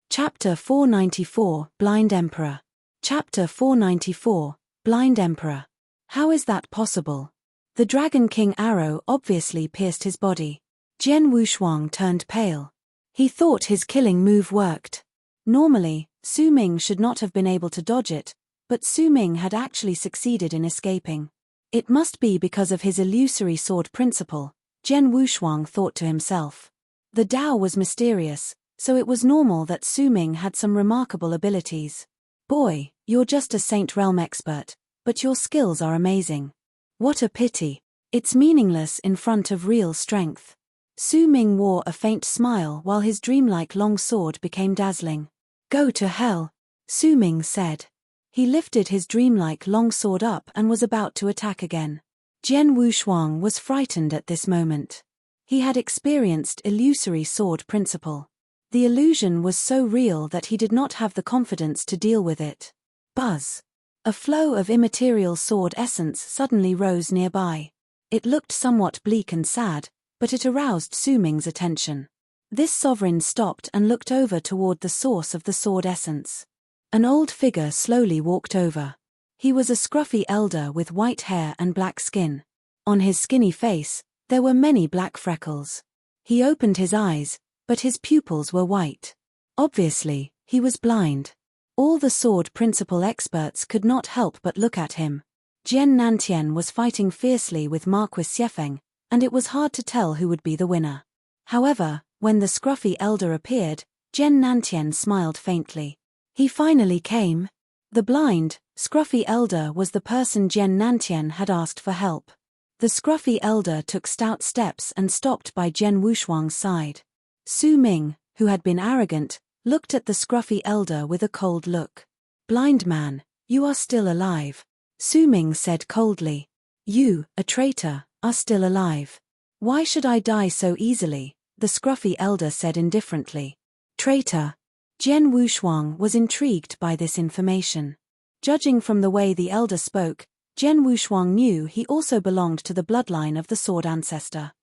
Chapter 494, Blind Emperor. Chapter 494, Blind Emperor. How is that possible? The Dragon King arrow obviously pierced his body. Jian Wushuang turned pale. He thought his killing move worked. Normally, Su Ming should not have been able to dodge it, but Su Ming had actually succeeded in escaping. It must be because of his illusory sword principle, Jian Wushuang thought to himself. The Tao was mysterious, so it was normal that Su Ming had some remarkable abilities. Boy, you're just a Saint Realm expert, but your skills are amazing. What a pity. It's meaningless in front of real strength. Su Ming wore a faint smile while his dreamlike long sword became dazzling. Go to hell, Su Ming said. He lifted his dreamlike long sword up and was about to attack again. Jian Wushuang was frightened at this moment. He had experienced illusory sword principle. The illusion was so real that he did not have the confidence to deal with it. Buzz. A flow of immaterial sword essence suddenly rose nearby. It looked somewhat bleak and sad, but it aroused Su Ming's attention. This sovereign stopped and looked over toward the source of the sword essence. An old figure slowly walked over. He was a scruffy elder with white hair and black skin. On his skinny face, there were many black freckles. He opened his eyes, but his pupils were white. Obviously, he was blind. All the sword principle experts could not help but look at him. Jian Nantian was fighting fiercely with Marquis Xiefeng, and it was hard to tell who would be the winner. However, when the scruffy elder appeared, Jian Nantian smiled faintly. He finally came. The blind, scruffy elder was the person Jian Nantian had asked for help. The scruffy elder took stout steps and stopped by Jian Wushuang's side. Su Ming, who had been arrogant, looked at the scruffy elder with a cold look. "Blind man, you are still alive," Su Ming said coldly. "You, a traitor, are still alive. Why should I die so easily?" the scruffy elder said indifferently. "Traitor." Jian Wushuang was intrigued by this information. Judging from the way the elder spoke, Jian Wushuang knew he also belonged to the bloodline of the sword ancestor.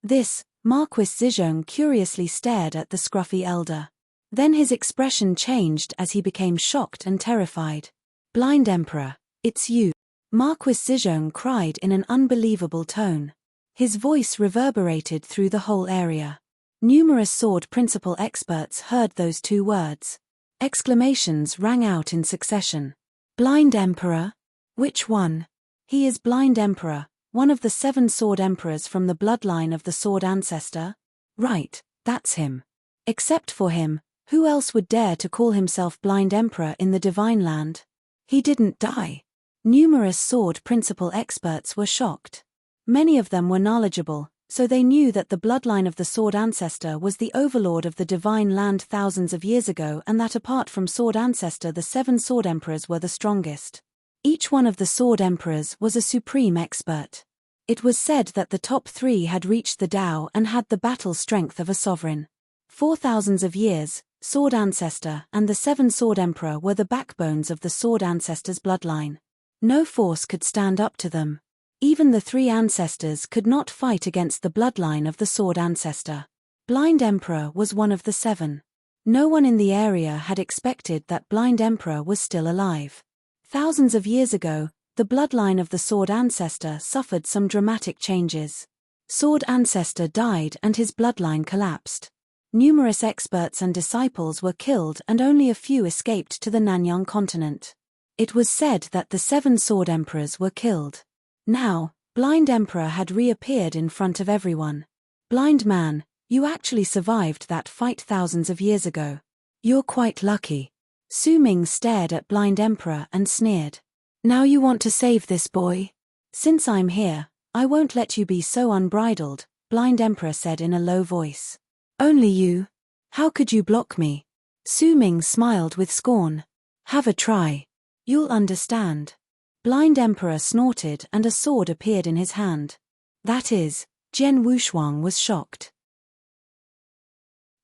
This, Marquis Zizhong curiously stared at the scruffy elder. Then his expression changed as he became shocked and terrified. "Blind Emperor, it's you!" Marquis Zizhong cried in an unbelievable tone. His voice reverberated through the whole area. Numerous sword principle experts heard those two words. Exclamations rang out in succession. "Blind Emperor? Which one?" "He is Blind Emperor, one of the 7 sword emperors from the bloodline of the sword ancestor." "Right, that's him. Except for him, who else would dare to call himself Blind Emperor in the Divine Land?" "He didn't die." Numerous sword principle experts were shocked. Many of them were knowledgeable, so they knew that the bloodline of the sword ancestor was the overlord of the Divine Land thousands of years ago, and that apart from sword ancestor the 7 sword emperors were the strongest. Each one of the sword emperors was a supreme expert. It was said that the top 3 had reached the Tao and had the battle strength of a sovereign. For thousands of years, sword ancestor and the 7 sword emperor were the backbones of the sword ancestor's bloodline. No force could stand up to them. Even the 3 ancestors could not fight against the bloodline of the sword ancestor. Blind Emperor was one of the 7. No one in the area had expected that Blind Emperor was still alive. Thousands of years ago, the bloodline of the sword ancestor suffered some dramatic changes. Sword ancestor died and his bloodline collapsed. Numerous experts and disciples were killed and only a few escaped to the Nanyang continent. It was said that the 7 sword emperors were killed. Now, Blind Emperor had reappeared in front of everyone. "Blind man, you actually survived that fight thousands of years ago. You're quite lucky." Su Ming stared at Blind Emperor and sneered. "Now you want to save this boy? Since I'm here, I won't let you be so unbridled," Blind Emperor said in a low voice. "Only you? How could you block me?" Su Ming smiled with scorn. "Have a try. You'll understand." Blind Emperor snorted and a sword appeared in his hand. That is, Jian Wushuang was shocked.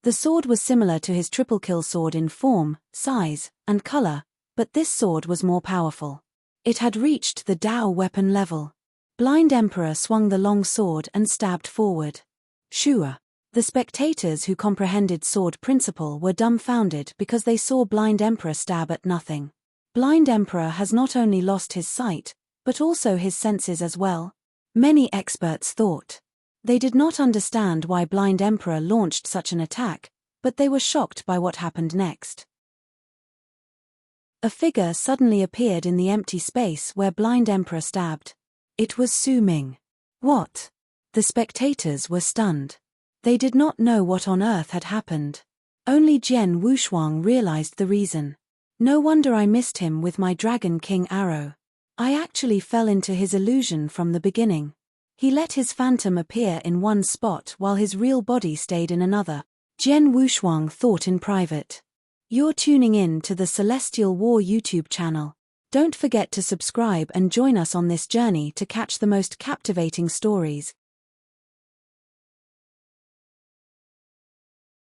The sword was similar to his triple kill sword in form, size, and color, but this sword was more powerful. It had reached the Tao weapon level. Blind Emperor swung the long sword and stabbed forward. Shua. The spectators who comprehended sword principle were dumbfounded because they saw Blind Emperor stab at nothing. Blind Emperor has not only lost his sight, but also his senses as well. Many experts thought. They did not understand why Blind Emperor launched such an attack, but they were shocked by what happened next. A figure suddenly appeared in the empty space where Blind Emperor stabbed. It was Su Ming. What? The spectators were stunned. They did not know what on earth had happened. Only Jian Wushuang realized the reason. "No wonder I missed him with my Dragon King arrow. I actually fell into his illusion from the beginning. He let his phantom appear in one spot while his real body stayed in another," Jian Wushuang thought in private. You're tuning in to the Celestial War YouTube channel. Don't forget to subscribe and join us on this journey to catch the most captivating stories.